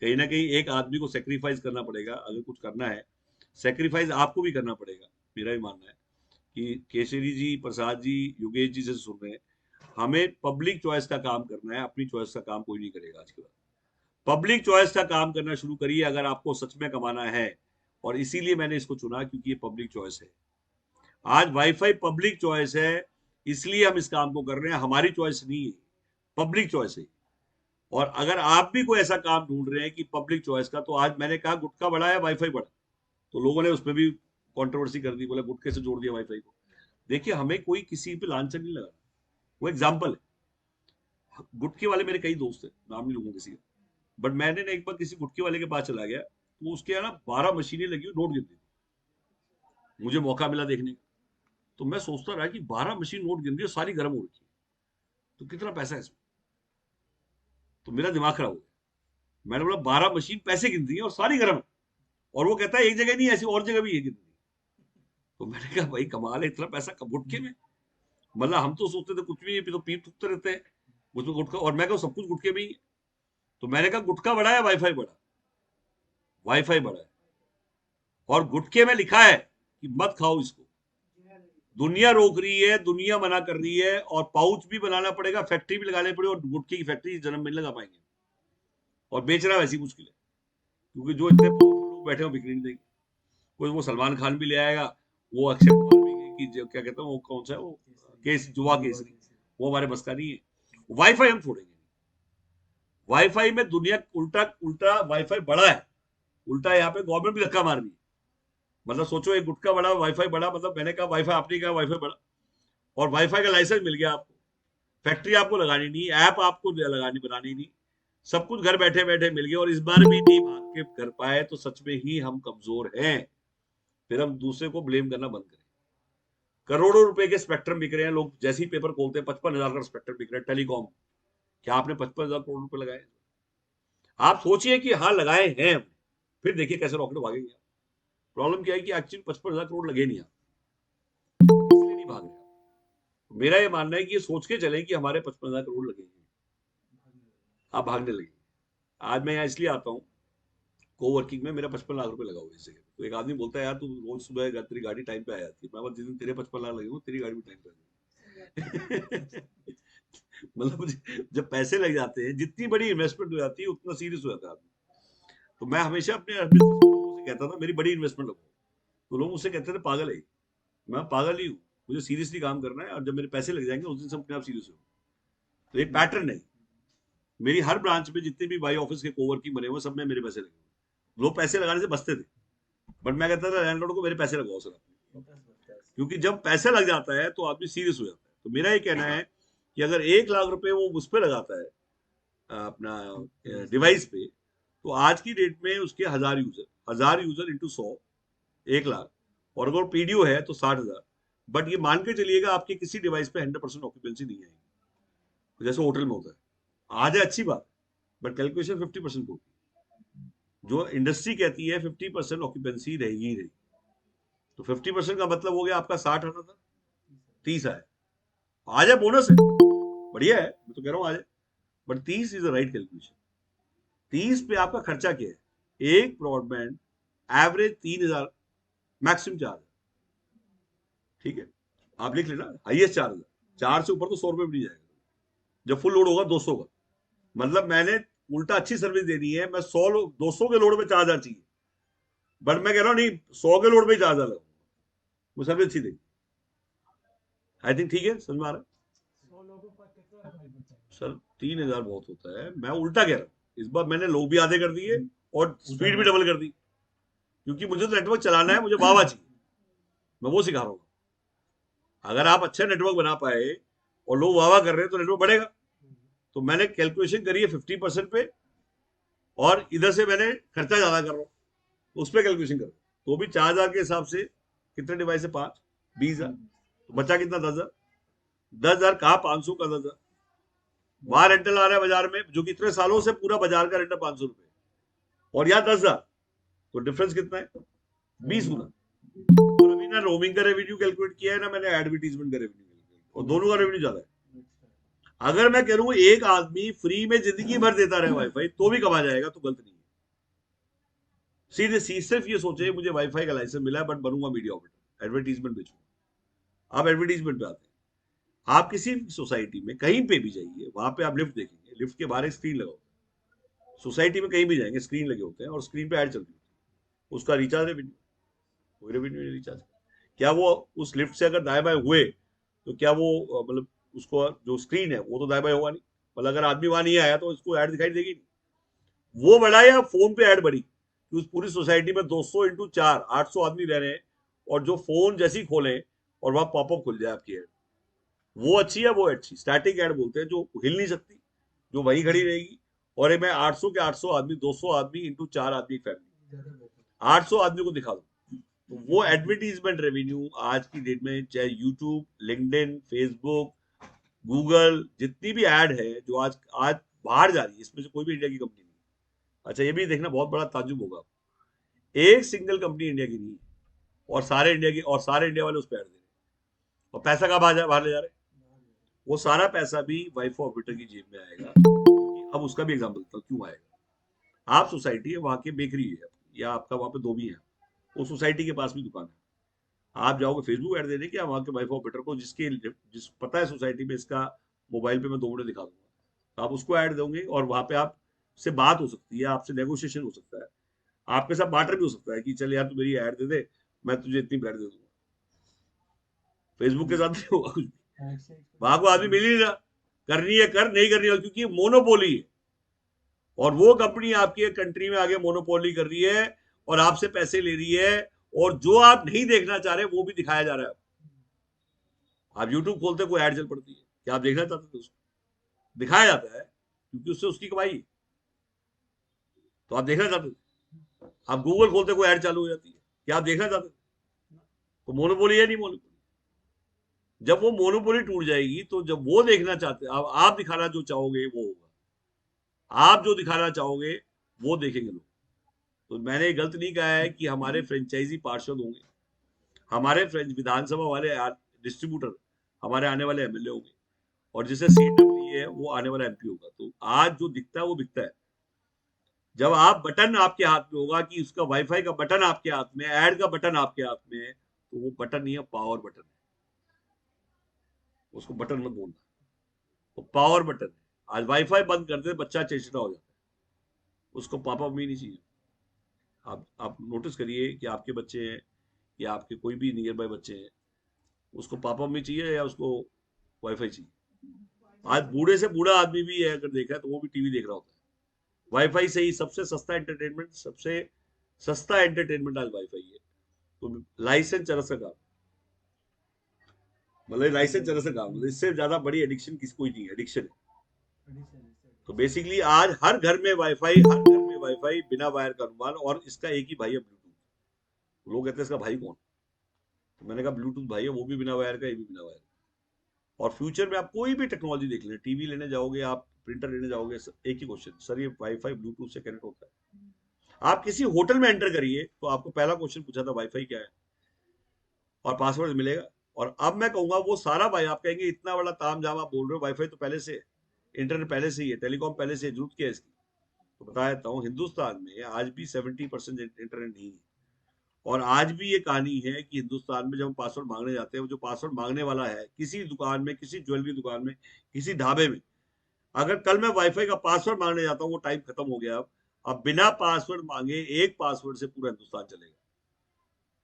कहीं ना कहीं एक आदमी को सेक्रीफाइस करना पड़ेगा, अगर कुछ करना है सेक्रीफाइस आपको भी करना पड़ेगा। मेरा ही मानना है कि केसरी जी, प्रसाद जी, योगेश जी से सुन रहे हैं, हमें पब्लिक चॉइस का काम करना है, अपनी चॉइस का काम कोई नहीं करेगा आज के बाद। पब्लिक चॉइस का काम करना शुरू करिए अगर आपको सच में कमाना है। और इसीलिए मैंने इसको चुना, क्योंकि ये पब्लिक चॉइस है। आज वाईफाई पब्लिक चॉइस है, इसलिए हम इस काम को कर रहे हैं, हमारी चॉइस नहीं है, पब्लिक चॉइस है। और अगर आप भी कोई ऐसा काम ढूंढ रहे हैं कि पब्लिक चॉइस का, तो आज मैंने कहा गुटखा बड़ा है वाईफाई बड़ा, तो लोगों ने उसमें भी कंट्रोवर्सी कर दी, बोले गुटखे से जोड़ दिया वाईफाई को। देखिए हमें कोई किसी पे लांछन नहीं लगा, वो एग्जाम्पल है। गुटखे वाले मेरे कई दोस्त हैं, नाम नहीं लूंगा किसी का, बट मैंने ना एक बार किसी गुटखे वाले के पास चला गया, तो उसके यहाँ ना 12 मशीनें लगी हुई नोट गिनती थी। मुझे मौका मिला देखने का, तो मैं सोचता रहा कि 12 मशीन नोट गिन रही है, सारी गर्म हो रखी है, तो कितना पैसा है इसमें। तो मेरा दिमाग खराब हो गया। मैंने बोला 12 मशीन पैसे गिन रही है और सारी गर्म है, और वो कहता है एक जगह नहीं, ऐसी और जगह भी है गिन रही है। तो मैंने कहा भाई कमाल है, इतना पैसा गुटखे में। मतलब हम तो सोचते थे कुछ भी तो पीप थूकते रहते हैं उसमें गुटखा, और मैं कहूँ सब कुछ गुटखे में ही है। तो मैंने कहा गुटखा बड़ा है वाईफाई बड़ा, वाईफाई बड़ा है। और गुटखे में लिखा है कि मत खाओ इसको, दुनिया रोक रही है, दुनिया मना कर रही है, और पाउच भी बनाना पड़ेगा, फैक्ट्री भी लगानी पड़ेगी, और गुटखे की फैक्ट्री जन्म में नहीं लगा पाएंगे। और बेचना वैसी मुश्किल है, क्योंकि जो इतने लोग बैठे हो बिक्री नहीं देंगे। कोई वो सलमान खान भी ले आएगा, वो अक्षय कुमार भी, की क्या कहता है वो कौन सा है वो केस, जुआ केसरी, वो हमारे बस का नहीं है। वाईफाई हम छोड़ेंगे। वाईफाई में दुनिया उल्टा उल्टा, वाईफाई बड़ा है, उल्टा यहाँ पे गवर्नमेंट भी धक्का मार रही है। मतलब सोचो एक गुटका बड़ा वाईफाई बड़ा, मतलब मैंने कहा वाईफाई, आपने कहा वाईफाई बड़ा, और वाईफाई का लाइसेंस मिल गया आपको, फैक्ट्री आपको लगानी नहीं, ऐप आपको लगानी बनानी नहीं, सब कुछ घर बैठे बैठे मिल गया, और इस बार भी नहीं भाग के कर पाए, तो सच में ही हम कमजोर हैं। फिर हम दूसरे को ब्लेम करना बंद करें। करोड़ों रुपए के स्पेक्ट्रम बिक रहे हैं, लोग जैसे ही पेपर खोलते हैं 55,000 का स्पेक्ट्रम बिक रहा है टेलीकॉम। क्या आपने 55,000 करोड़ रुपए लगाए? आप सोचिए कि हाँ लगाए हैं हमने, फिर देखिए कैसे रॉकेट भागेंगे। प्रॉब्लम क्या है कि एक्चुअली 55,000 करोड़ लगे नहीं, आप इसलिए नहीं भाग रहे। मेरा ये मानना है कि ये सोच के चले कि हमारे 55,000 करोड़ लगेंगे, आप भागने लगे। आज मैं यहाँ इसलिए आता हूँ, कोवर्किंग में मेरा 55 लाख रुपए लगा हुआ है इस जगह। तो एक आदमी बोलता है यार तू रोज सुबह तेरी गाड़ी टाइम पे आ जाती है, मैं जिस दिन तेरे 55 लाख लगे तेरी गाड़ी भी टाइम पे आ जाती। मतलब जब पैसे लग जाते हैं, जितनी बड़ी इन्वेस्टमेंट हो जाती है उतना सीरियस हो जाता है आदमी। तो मैं हमेशा अपने लोगों से कहता था मेरी बड़ी इन्वेस्टमेंट लगाओ, तो लोग मुझसे कहते थे पागल है। मैं पागल ही हूँ, मुझे सीरियसली काम करना है, और जब मेरे पैसे लग जाएंगे उस दिन से अपने आप सीरियस हो। तो एक पैटर्न है मेरी, हर ब्रांच में जितने भी बाई ऑफिस के कोवर्किंग बने हुए सब में मेरे पैसे लगे। लोग पैसे लगाने से बचते थे, बट मैं कहता था लैंडलॉर्ड को मेरे पैसे लगाओ सर, क्योंकि जब पैसा लग जाता है तो आदमी सीरियस हो जाता है। तो मेरा ये कहना है कि अगर 1 लाख रुपए वो उस पर लगाता है अपना डिवाइस पे, तो आज की डेट में उसके 1000 यूजर इंटू 100, 1 लाख, और अगर पीडीओ है तो 60,000। बट ये मान के चलिएगा आपके किसी डिवाइस पे 100% ऑक्यूपेंसी नहीं आएगी, जैसे होटल में होता है। आ जाए अच्छी बात, बट कैलकुलेशन 50% होगी। जो इंडस्ट्री कहती है 50% ऑक्यूपेंसी रहेगी ही रहेगी, तो 50% का मतलब हो गया आपका 60 आना था, 30 आया। आ जाए बोनस है, बढ़िया है, मैं तो कह रहा हूँ आ जाए, but 30 is the right calculation. 30 पे आपका खर्चा क्या है? एक ब्रॉडबैंड एवरेज 3,000, मैक्सिमम 4,000, ठीक है, आप लिख लेना, हाईएस्ट 4,000, 4 से ऊपर तो 100 रुपए भी नहीं जाएगा। जब फुल लोड होगा 200 का, मतलब मैंने उल्टा अच्छी सर्विस देनी है, मैं 200 के लोड में 4,000 चाहिए, बट मैं कह रहा हूँ नहीं 100 के लोड में 4,000 लगाऊंगा, वो सर्विस अच्छी देगी। आई थिंक ठीक है, समझ में आ रहा है? सर 3,000 बहुत होता है, मैं उल्टा कह रहा हूँ, इस बार मैंने लोग भी आधे कर दिए और स्पीड भी डबल कर दी, क्योंकि मुझे तो नेटवर्क चलाना है, मुझे वाह चाहिए, मैं वो सिखा रहा हूँ। अगर आप अच्छा नेटवर्क बना पाए और लोग वाह कर रहे हैं तो नेटवर्क बढ़ेगा। तो मैंने कैलकुलेशन करी है 50% पे, और इधर से मैंने खर्चा ज्यादा कर रहा हूँ, उस पर कैलकुलेशन करो, तो भी 4,000 के हिसाब से कितने डिवाइस है? 5, 20,000, तो बचा कितना? 10,000। 10,000 कहा 500 का 10,000 वहां रेंटल आ रहा है बाजार में, जो कि इतने सालों से पूरा बाजार का रेंटल 500 रुपए, और यहाँ 10,000, तो डिफरेंस कितना है? 20 गुना। और अभी ना रोमिंग का रेवेन्यू कैलकुलेट किया है ना मैंने एडवर्टीजमेंट का रेवेन्यू, और दोनों का रेवेन्यू ज्यादा है। अगर मैं करूं एक आदमी फ्री में जिंदगी भर देता रहे वाईफाई तो भी कमा जाएगा तो गलत नहीं है। सीधे सिर्फ ये सोचे मुझे वाईफाई का लाइसेंस मिला है बट बनूंगा मीडिया ऑपरेटर, एडवर्टीजमेंट बेचूंगा। आप एडवर्टीजमेंट पे आते हैं, आप किसी सोसाइटी में कहीं पे भी जाइए, वहां पे आप लिफ्ट देखेंगे, लिफ्ट के बाहर एक स्क्रीन लगा होता है। सोसाइटी में कहीं भी जाएंगे स्क्रीन लगे होते हैं और स्क्रीन पे ऐड चलती होती है। उसका रिचार्ज रेवेन्यू, कोई रेवेन्यू नहीं रिचार्ज। क्या वो उस लिफ्ट से अगर दाएं बाएं हुए तो क्या वो मतलब उसको जो स्क्रीन है वो तो दाएं बाएं होगा नहीं, मतलब अगर आदमी वहां नहीं आया तो उसको ऐड दिखाई देगी नहीं। वो बढ़ा या फोन पे ऐड बढ़ी कि उस पूरी सोसाइटी में 200 इंटू 4 800 आदमी रह रहे हैं और जो फोन जैसी खोले और वहां पॉपअप खुल जाए आपकी ऐड, वो अच्छी है? वो अच्छी स्टैटिक ऐड बोलते हैं, जो हिल नहीं सकती, जो वहीं खड़ी रहेगी। और ये मैं 800 के 800 आदमी 200 आदमी इंटू 4 आदमी फैमिली 800 आदमी को दिखा दूं तो वो एडवर्टीजमेंट रेवेन्यू आज की डेट में चाहे यूट्यूब, लिंक्डइन, फेसबुक, गूगल, जितनी भी ऐड है जो आज आज बाहर जा रही है, इसमें से कोई भी इंडिया की कंपनी नहीं। अच्छा ये भी देखना बहुत बड़ा ताजुब होगा, एक सिंगल कंपनी इंडिया की नहीं है और सारे इंडिया वाले उस पर ऐड दे रहे हैं और पैसा कहाँ बाहर ले जा रहे हैं? वो सारा पैसा भी वाईफाई ऑपरेटर की जेब में आएगा। अब उसका भी एग्जाम्पल देता हूँ क्यों आएगा। आप सोसाइटी है, वहां की बेकरी है या आपका वहां पे धोबी है, उस सोसाइटी के पास भी दुकान है। आप जाओगे फेसबुक ऐड देने, क्या वहां के वाईफाई ऑपरेटर को जिस पता है सोसाइटी में इसका मोबाइल पे मैं 2 मिनट दिखा दूंगा, तो आप उसको ऐड दोगे और वहां पे आप से बात हो सकती है, आपसे नेगोशिएशन हो सकता है, आपके साथ बार्टर भी हो सकता है कि चल यार तू मेरी ऐड दे दे, मैं तुझे इतनी ऐड दे दूंगा। फेसबुक के साथ नहीं होगा कुछ भी, वहां को आदमी मिल ही नहीं रहा। करनी है कर, नहीं करनी है, क्योंकि मोनोपोली है और वो कंपनी आपकी कंट्री में आगे मोनोपोली कर रही है और आपसे पैसे ले रही है और जो आप नहीं देखना चाह रहे वो भी दिखाया जा रहा है। आप यूट्यूब खोलते कोई ऐड चल पड़ती है, क्या आप देखना चाहते थे? उसको दिखाया जाता है क्योंकि उससे उसकी कमाई, तो आप देखना चाहते थे। आप गूगल खोलते कोई ऐड चालू हो जाती है, क्या आप देखना चाहते थे? तो मोनोपोली है नहीं मोनोपोली। जब वो मोनोपोली टूट जाएगी तो जब वो देखना चाहते आप दिखाना जो चाहोगे वो होगा, आप जो दिखाना चाहोगे वो देखेंगे लोग। तो मैंने गलत नहीं कहा है कि हमारे फ्रेंचाइजी पार्षद होंगे, हमारे विधानसभा वाले डिस्ट्रीब्यूटर हमारे आने वाले एमएलए होंगे और जिसे सीट मिली है वो आने वाला एमपी होगा। तो आज जो दिखता है वो बिकता है। जब आप बटन आपके हाथ में होगा कि उसका वाईफाई का बटन आपके हाथ में, ऐड का बटन आपके हाथ में है, तो वो बटन नहीं है, पावर बटन है। उसको बटन मत बोलना, वो पावर बटन है। आज वाईफाई बंद कर दे बच्चा चिड़चिड़ा हो जाता है, उसको पापा मम्मी नहीं चाहिए। आप नोटिस करिए कि आपके बच्चे हैं या आपके कोई भी नियर बाय बच्चे हैं, उसको पापा मम्मी चाहिए या उसको वाईफाई चाहिए? आज बूढ़े से बूढ़ा आदमी भी है अगर देखा है तो वो भी टीवी देख रहा होता है। वाईफाई से ही सबसे सस्ता एंटरटेनमेंट, सबसे सस्ता एंटरटेनमेंट आज वाईफाई है। तो लाइसेंस चरस का काम, मतलब लाइसेंस चरस का काम, इससे ज्यादा बड़ी एडिक्शन किसी कोई नहीं है, एडिक्शन है। तो बेसिकली आज हर घर में वाईफाई, हर घर में वाईफाई बिना वायर का अनुमान, और इसका एक ही भाई है ब्लूटूथ। लोग कहते हैं इसका भाई कौन, तो मैंने कहा ब्लूटूथ भाई है, वो भी बिना वायर का, ये भी बिना वायर का। और फ्यूचर में आप कोई भी टेक्नोलॉजी देख लें, टीवी लेने जाओगे आप, प्रिंटर लेने जाओगे, एक ही क्वेश्चन, सर ये वाईफाई ब्लूटूथ से कनेक्ट होता है? आप किसी होटल में एंटर करिए तो आपको पहला क्वेश्चन पूछा था वाईफाई क्या है और पासवर्ड मिलेगा। और अब मैं कहूंगा वो सारा भाई, आप कहेंगे इतना बड़ा ताम झाम आप बोल रहे हो, वाईफाई तो पहले से है, इंटरनेट पहले से ही है, टेलीकॉम पहले से, जरूरत क्या है इसकी? तो बता देता हूँ, हिंदुस्तान में आज भी 70% इंटरनेट नहीं है। और आज भी ये कहानी है कि हिंदुस्तान में जब हम पासवर्ड मांगने जाते हैं, वो जो पासवर्ड मांगने वाला है किसी दुकान में, किसी ज्वेलरी दुकान में, किसी ढाबे में, अगर कल मैं वाईफाई का पासवर्ड मांगने जाता हूँ, वो टाइम खत्म हो गया। अब बिना पासवर्ड मांगे एक पासवर्ड से पूरा हिंदुस्तान चलेगा,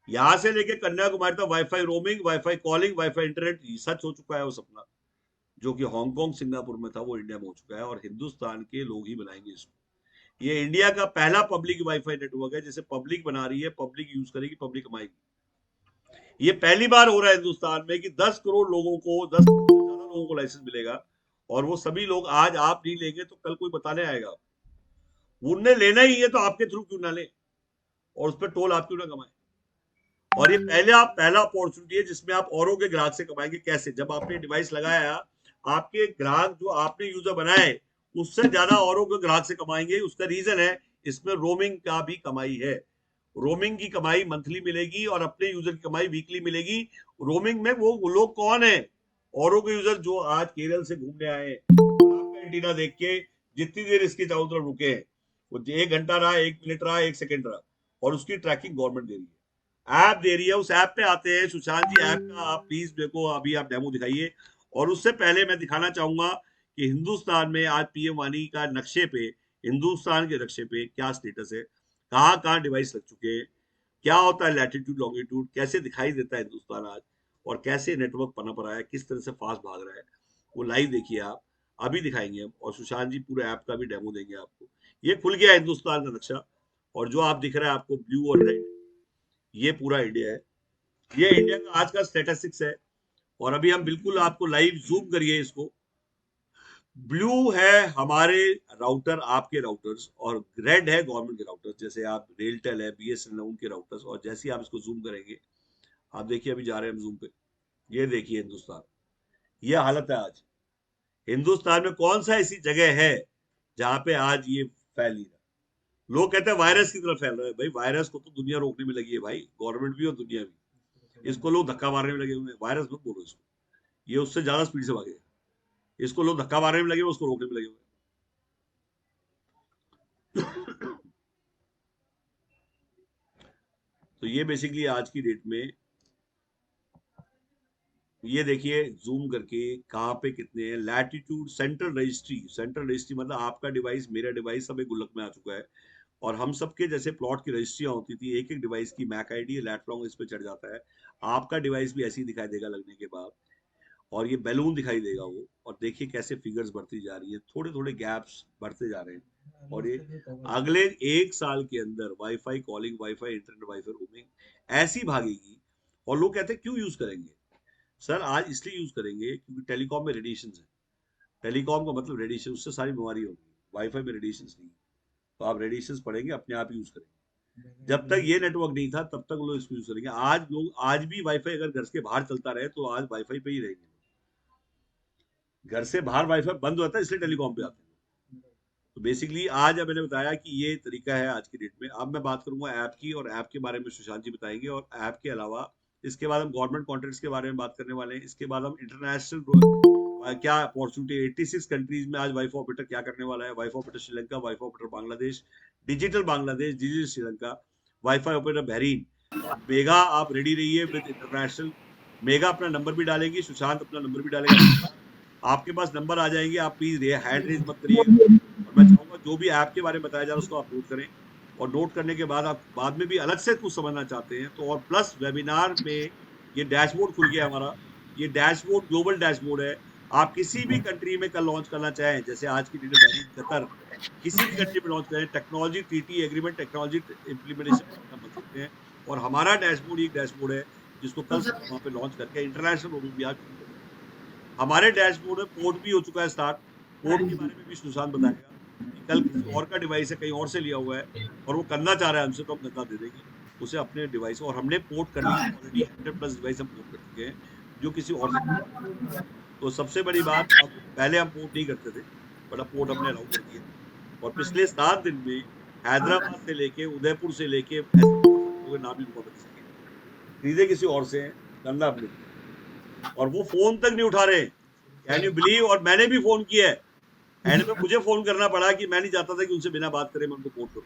यहां से लेके कन्याकुमारी तक wifi roaming, wifi calling, wifi internet. सच हो चुका है वो सपना जो कि हांगकांग सिंगापुर में था, वो इंडिया में हो चुका है और हिंदुस्तान के लोग ही बनाएंगे इसको। ये इंडिया का पहला पब्लिक वाईफाई नेटवर्क है जिसे पब्लिक बना रही है, पब्लिक यूज करेगी, पब्लिक कमाएगी। ये पहली बार हो रहा है हिंदुस्तान में कि 10 करोड़ लोगों को, 10 करोड़ से ज्यादा लोगों को लाइसेंस मिलेगा और वो सभी लोग, आज आप नहीं लेंगे तो कल कोई बताने आएगा। उन्हें लेना ही है तो आपके थ्रू क्यों ना ले और उस पर टोल आप क्यों ना कमाए। और ये पहला अपॉर्चुनिटी है जिसमें आप औरों के ग्राहक से कमाएंगे। कैसे? जब आपने डिवाइस लगाया, आपके ग्राहक जो आपने यूजर बनाए उससे ज्यादा औरों के ग्राहक से कमाएंगे। उसका रीजन है इसमें रोमिंग का भी कमाई है। रोमिंग की कमाई मंथली मिलेगी और अपने यूजर की कमाई वीकली मिलेगी। रोमिंग में वो लोग कौन है? औरों के यूजर जो आज केरल से घूमने आए हैं, और आपका एंटीना देख के जितनी देर इसके चारों तरफ रुके हैं, वो 1 घंटा रहा, 1 मिनट रहा, 1 सेकंड रहा, और उसकी ट्रैकिंग गवर्नमेंट दे रही है, ऐप दे रही है। उस ऐप पे आते हैं। सुशांत जी, ऐप का आप प्लीज मेरे को अभी आप डेमो दिखाइए। और उससे पहले मैं दिखाना चाहूंगा कि हिंदुस्तान में आज पीएम वाणी का नक्शे पे, हिंदुस्तान के नक्शे पे क्या स्टेटस है, कहाँ कहाँ डिवाइस लग चुके हैं, क्या होता है लैटिट्यूड लॉन्गिट्यूड, कैसे दिखाई देता है हिंदुस्तान आज, और कैसे नेटवर्क पनप रहा है, किस तरह से फास्ट भाग रहा है, वो लाइव देखिए आप। अभी दिखाएंगे हम, और सुशांत जी पूरे ऐप का भी डेमो देंगे आपको। ये खुल गया हिंदुस्तान का नक्शा, और जो आप दिख रहा है आपको ब्लू और रेड, ये पूरा इंडिया है। ये इंडिया का आज का स्टेटिस्टिक्स है। और अभी हम बिल्कुल आपको लाइव जूम करिए इसको। ब्लू है हमारे राउटर, आपके राउटर्स, और रेड है गवर्नमेंट के राउटर्स, जैसे आप रेलटेल है, बीएसएनएल है, उनके राउटर्स। और जैसे ही आप इसको जूम करेंगे, आप देखिए अभी जा रहे हैं हम जूम पे, ये देखिए हिंदुस्तान, ये हालत है आज। हिंदुस्तान में कौन सा ऐसी जगह है जहां पे आज ये फैल नहीं रहा? लोग कहते हैं वायरस की तरफ फैल रहा है। भाई वायरस को तो दुनिया रोकने में लगी है भाई, गवर्नमेंट भी और दुनिया भी। इसको लोग धक्का मारने में लगे हुए हैं। वायरस मत बोलो इसको, ये उससे ज्यादा स्पीड से भागेगा। इसको लोग धक्का मारने में लगे हुए, उसको रोकने में लगे हुए। तो ये बेसिकली आज की डेट में, ये देखिए जूम करके कहाँ पे कितने हैं। Latitude, central registry, central registry मतलब आपका डिवाइस, मेरा डिवाइस सब एक गुल्लक में आ चुका है। और हम सबके जैसे प्लॉट की रजिस्ट्रियां होती थी, एक एक डिवाइस की मैक आईडी लैट लॉन्ग इस पे चढ़ जाता है। आपका डिवाइस भी ऐसे ही दिखाई देगा लगने के बाद, और ये बैलून दिखाई देगा वो। और देखिए कैसे फिगर्स बढ़ती जा रही है, थोड़े थोड़े गैप्स बढ़ते जा रहे हैं। और ये अगले 1 साल के अंदर wifi calling, wifi internet, wifi roaming ऐसी भागेगी। और लोग कहते हैं क्यों यूज करेंगे? सर आज इसलिए यूज करेंगे क्योंकि टेलीकॉम में रेडिएशन है। टेलीकॉम का मतलब रेडिएशन, उससे सारी बीमारी होगी। वाईफाई में रेडिएशन नहीं, तो आप रेडिएशन पढ़ेंगे, अपने आप यूज करेंगे। जब तक ये नेटवर्क नहीं था तब तक लोग इसको यूज करेंगे। आज लोग, आज भी वाईफाई अगर घर के बाहर चलता रहे तो आज वाईफाई पे ही रहेंगे। घर से बाहर वाईफाई बंद होता है, इसलिए टेलीकॉम पे आते हैं। तो बेसिकली आज अब मैंने बताया कि ये तरीका है आज की डेट में। अब मैं बात करूंगा ऐप की, और ऐप के बारे में सुशांत जी बताएंगे। और ऐप के अलावा इसके बाद हम गवर्नमेंट कॉन्ट्रैक्ट्स के बारे में बात करने वाले हैं। इसके बाद हम इंटरनेशनल क्या अपॉर्चुनिटी, 86 कंट्रीज में आज वाईफाई ऑपरेटर क्या करने वाला है। Wifi operator Sri Lanka, wifi operator Bangladesh, digital Bangladesh, digital Sri Lanka, wifi operator Bahrain. Mega आप रेडी रहिए विद इंटरनेशनल। मेगा अपना नंबर भी डालेगी, सुशांत अपना नंबर भी डालेगा। आपके पास नंबर आ जाएंगे, आप प्लीज हैंड रेज मत करिएगा। और मैं चाहूंगा जो भी ऐप के बारे में बताया जा रहा है उसको आप नोट करें। और नोट करने के बाद आप बाद में भी अलग से कुछ समझना चाहते हैं तो, और प्लस वेबिनार में ये डैशबोर्ड खुल गया हमारा। ये डैशबोर्ड ग्लोबल डैशबोर्ड है। आप किसी भी कंट्री में कल लॉन्च करना चाहें, जैसे आज की डेट में कतर, किसी भी कंट्री में लॉन्च करें, technology TT agreement, technology implementation बन सकते हैं। और हमारा डैशबोर्ड एक डैशबोर्ड है जिसको कल से वहाँ पे लॉन्च करके इंटरनेशनल रोमिंग भी आज हमारे डैशबोर्ड में पोर्ट भी हो चुका है स्टार्ट। पोर्ट के बारे में भी सुशांत बताएगा कि कल किसी और का डिवाइस है, कहीं और से लिया हुआ है और वो करना चाह रहा है हमसे, तो हम धक्का दे देंगे उसे अपने डिवाइस। और हमने पोर्ट कर ली ऑलरेडी, 100+ डिवाइस हम पोर्ट कर चुके हैं जो किसी और से। तो सबसे बड़ी बात, अब पहले हम पोर्ट नहीं करते थे, बट अब पोर्ट हमने अलाउ कर दिया। और पिछले 7 दिन में हैदराबाद से लेके, उदयपुर से लेके, नाम भी बता सके, खरीदे किसी और से, धंधा अपने, और वो फोन तक नहीं उठा रहे। Can you believe? और मैंने भी फोन किया है, एंड में मुझे फोन करना पड़ा कि मैं नहीं चाहता था कि उनसे बिना बात करे मैं उनको पोर्ट करूं,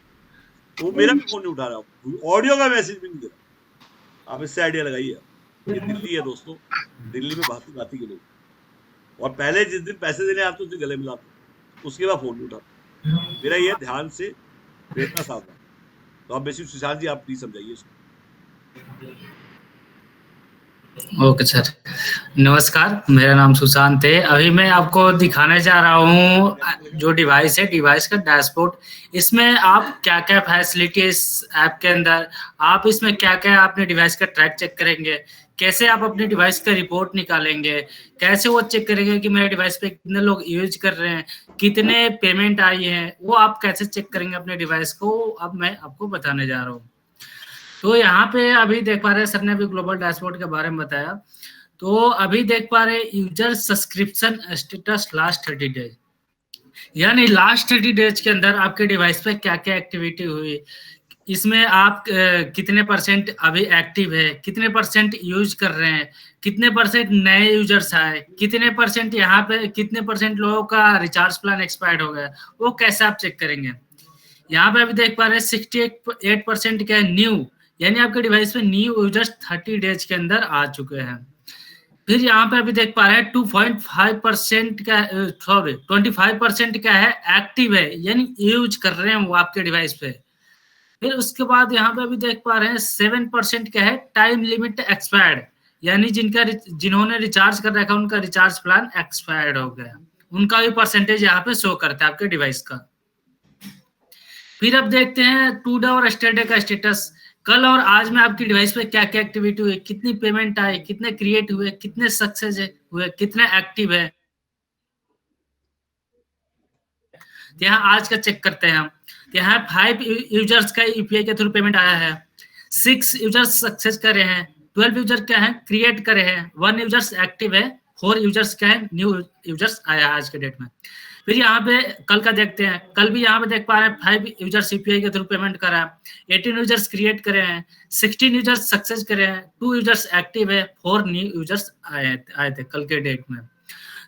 तो वो मेरा भी फोन नहीं उठा रहा, ऑडियो का मैसेज भी नहीं दे रहा। आप इससे आइडिया लगाइए। ये दिल्ली है दोस्तों, दिल्ली में भांति भांति के लोग, और पहले जिस दिन पैसे देने आते उससे गले मिलाते, उसके बाद फोन नहीं उठाते। मेरा ये ध्यान से प्रेरणा साफ है। तो आप बेसिक सुशांत जी आप प्लीज समझाइए इसको। ओके सर, नमस्कार, मेरा नाम सुशांत है। अभी मैं आपको दिखाने जा रहा हूँ जो डिवाइस है, डिवाइस का डैशबोर्ड। इसमें आप क्या क्या फैसिलिटी इस ऐप के अंदर, आप इसमें क्या क्या अपने डिवाइस का ट्रैक चेक करेंगे, कैसे आप अपने डिवाइस का रिपोर्ट निकालेंगे, कैसे वो चेक करेंगे कि मेरे डिवाइस पे कितने लोग यूज कर रहे हैं, कितने पेमेंट आई है, वो आप कैसे चेक करेंगे अपने डिवाइस को, अब मैं आपको बताने जा रहा हूँ। तो यहाँ पे अभी देख पा रहे हैं, सर ने अभी ग्लोबल डैशबोर्ड के बारे में बताया। तो अभी देख पा रहे user subscription status last 30 days, यानी लास्ट 30 डेज के अंदर आपके डिवाइस पे क्या क्या एक्टिविटी हुई, इसमें आप कितने परसेंट अभी एक्टिव है, कितने परसेंट यूज कर रहे हैं, कितने परसेंट नए यूजर्स आए, कितने परसेंट यहाँ पे कितने परसेंट लोगों का रिचार्ज प्लान एक्सपायर्ड हो गया, वो कैसे आप चेक करेंगे। यहाँ पे अभी देख पा रहे हैं 68% क्या है न्यू, यानी आपके डिवाइस पे न्यू यूजर्स 30 डेज के अंदर आ चुके हैं। फिर यहाँ पे अभी देख पा रहे हैं 2.5% का सॉरी 25% क्या है एक्टिव है, यानी यूज कर रहे हैं वो आपके डिवाइस पे। फिर उसके बाद यहाँ पे अभी देख पा रहे हैं 7% क्या है टाइम लिमिट एक्सपायर्ड, यानी जिन्होंने रिचार्ज कर रखा उनका रिचार्ज प्लान एक्सपायर्ड हो गया, उनका भी परसेंटेज यहाँ पे शो करता है आपके डिवाइस का। फिर अब देखते हैं टुडे और यस्टरडे का स्टेटस, कल और आज में आपकी डिवाइस पे क्या क्या एक्टिविटी हुई, कितनी पेमेंट आई, कितने क्रिएट हुए, कितने सक्सेस हुए, कितने एक्टिव है। यहाँ आज का चेक करते हैं हम। यहाँ 5 यूजर्स का यूपीआई के थ्रू पेमेंट आया है, 6 यूजर्स सक्सेस करे हैं, 12 यूजर क्या है क्रिएट करे हैं, 1 यूजर्स एक्टिव है, 4 यूजर्स क्या है न्यू यूजर्स आया आज के डेट में। फिर यहाँ पे कल का देखते हैं, कल भी यहाँ पे देख पा रहे हैं 5 यूजर्स यूपीआई के थ्रू पेमेंट करा है, 18 यूजर्स क्रिएट करे हैं, 16 यूजर्स सक्सेस करे हैं, 2 यूजर्स एक्टिव है, 4 न्यू यूजर्स आए थे कल के डेट में।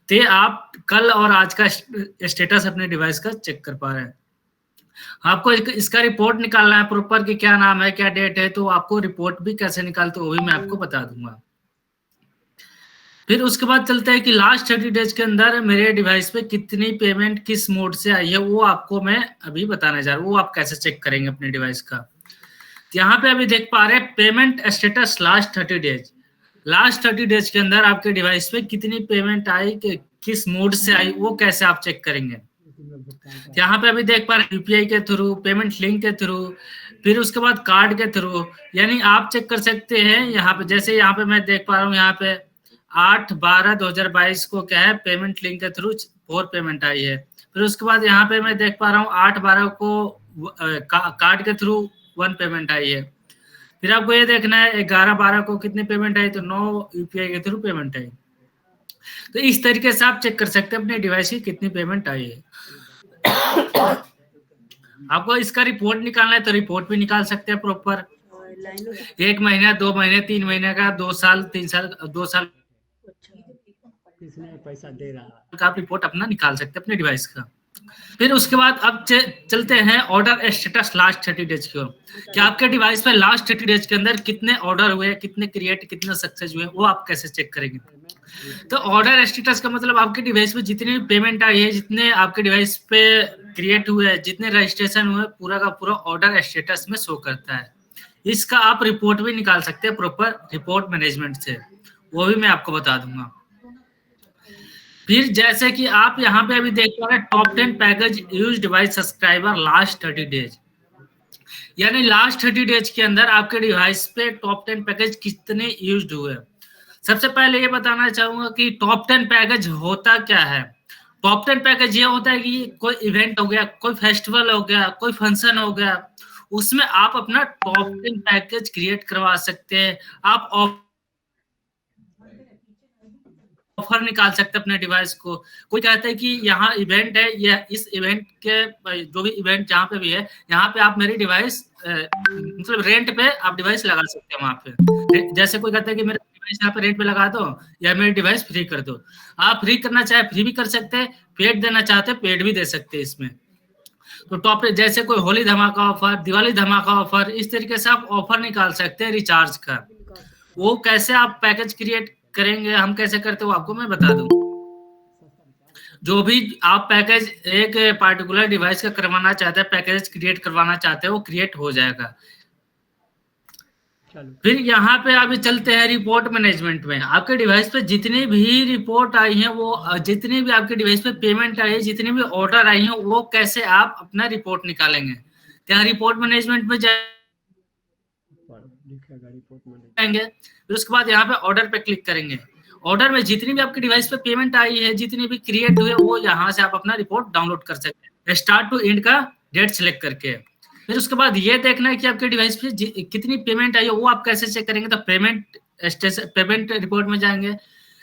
तो आप कल और आज का स्टेटस अपने डिवाइस का चेक कर पा रहे हैं। आपको इसका रिपोर्ट निकालना है प्रॉपर कि क्या नाम है क्या डेट है, तो आपको रिपोर्ट भी कैसे निकालते वो भी मैं आपको बता दूंगा। फिर उसके बाद चलते हैं कि लास्ट 30 डेज के अंदर मेरे डिवाइस पे कितनी पेमेंट किस मोड से आई है, वो आपको मैं अभी बताने जा रहा हूँ, वो आप कैसे चेक करेंगे अपने डिवाइस का। यहाँ पे अभी देख पा रहे हैं payment status last 30 days, last 30 days के अंदर आपके डिवाइस पे कितनी पेमेंट आई, किस मोड से आई, वो कैसे आप चेक करेंगे। यहाँ पे अभी देख पा रहे हैं यूपीआई के थ्रू, पेमेंट लिंक के थ्रू, फिर उसके बाद कार्ड के थ्रू, यानी आप चेक कर सकते हैं। यहाँ पे जैसे यहाँ पे मैं देख पा रहा हूँ, यहाँ पे 8/12/2022 को क्या है पेमेंट लिंक के थ्रू 4 पेमेंट आई है। फिर उसके बाद यहाँ पे मैं देख पा रहा हूँ 8/12 को कार्ड के थ्रू 1 पेमेंट आई है। फिर आपको ये देखना है 11/12 को कितनी पेमेंट आई, तो 9 यूपीआई के थ्रू पेमेंट आई। तो इस तरीके से आप चेक कर सकते हैं अपने डिवाइस की कितनी पेमेंट आई है। आपको इसका रिपोर्ट निकालना है तो रिपोर्ट भी निकाल सकते हैं प्रॉपर, 1 महीना 2 महीने 3 महीने का, 2 साल 3 साल 2 साल किसने पैसा दे रहा का आप रिपोर्ट अपना निकाल सकते हैं अपने डिवाइस का। फिर उसके बाद अब चलते हैं ऑर्डर स्टेटस लास्ट 30 डेज की ओर, कि आपके डिवाइस पे लास्ट 30 डेज के अंदर कितने ऑर्डर हुए, कितने क्रिएट, कितने सक्सेस हुए, वो आप कैसे चेक करेंगे। तो ऑर्डर स्टेटस का मतलब आपके डिवाइस पे जितनी भी पेमेंट आई है, जितने आपके डिवाइस पे क्रिएट हुए, जितने रजिस्ट्रेशन हुए, पूरा का पूरा ऑर्डर स्टेटस में शो करता है। इसका आप रिपोर्ट भी निकाल सकते हैं प्रॉपर रिपोर्ट मैनेजमेंट से, वो भी मैं आपको बता दूंगा। फिर जैसे कि आप यहाँ पे अभी देख पा रहे हैं top 10 package use device subscriber last 30 days, यानी लास्ट 30 डेज के अंदर आपके डिवाइस पे टॉप 10 पैकेज कितने यूज्ड हुए। सबसे पहले ये बताना चाहूंगा कि टॉप 10 पैकेज होता क्या है। टॉप 10 पैकेज ये होता है कि कोई इवेंट हो गया, कोई फेस्टिवल हो गया, कोई फंक्शन हो गया, उसमें आप अपना टॉप 10 पैकेज क्रिएट करवा सकते हैं। आप ऑफर निकाल सकते हैं अपने डिवाइस को। कोई कहता है कि यहाँ इवेंट है, या इस इवेंट के जो भी इवेंट जहाँ पे भी है, यहाँ पे आप मेरी डिवाइस मतलब रेंट पे आप डिवाइस लगा सकते हैं वहाँ पे। जैसे कोई कहता है कि मेरा डिवाइस यहाँ पे रेंट पे लगा दो, या मेरी डिवाइस फ्री कर दो। आप फ्री करना चाहे फ्री भी कर सकते हैं, पेड देना चाहते हैं पेड भी दे सकते हैं इसमें। तो टॉप जैसे कोई होली धमाका ऑफर, दिवाली धमाका ऑफर, इस तरीके से आप ऑफर निकाल सकते हैं रिचार्ज का। वो कैसे आप पैकेज क्रिएट करेंगे, हम कैसे करते हैं वो आपको मैं बता दूं। जो भी आप पैकेज एक पार्टिकुलर डिवाइस का करवाना चाहते हैं, पैकेज क्रिएट करवाना चाहते हैं, वो क्रिएट हो जाएगा। फिर यहाँ पे अभी चलते हैं रिपोर्ट मैनेजमेंट में। आपके डिवाइस पे जितनी भी रिपोर्ट आई है, वो जितनी भी आपके डिवाइस पे पेमेंट आई है, जितनी भी ऑर्डर आई है, वो कैसे आप अपना रिपोर्ट निकालेंगे। यहाँ रिपोर्ट मैनेजमेंट में जाएंगे, फिर उसके बाद यहाँ पे ऑर्डर पे क्लिक करेंगे। ऑर्डर में जितनी भी आपकी डिवाइस पे पेमेंट आई है, जितनी भी क्रिएट हुए, वो यहाँ से आप अपना रिपोर्ट डाउनलोड कर सकते हैं स्टार्ट टू एंड का डेट सिलेक्ट करके। फिर उसके बाद ये देखना है कि आपके डिवाइस पे कितनी पेमेंट आई है, वो आप कैसे चेक करेंगे। तो पेमेंट रिपोर्ट में जाएंगे।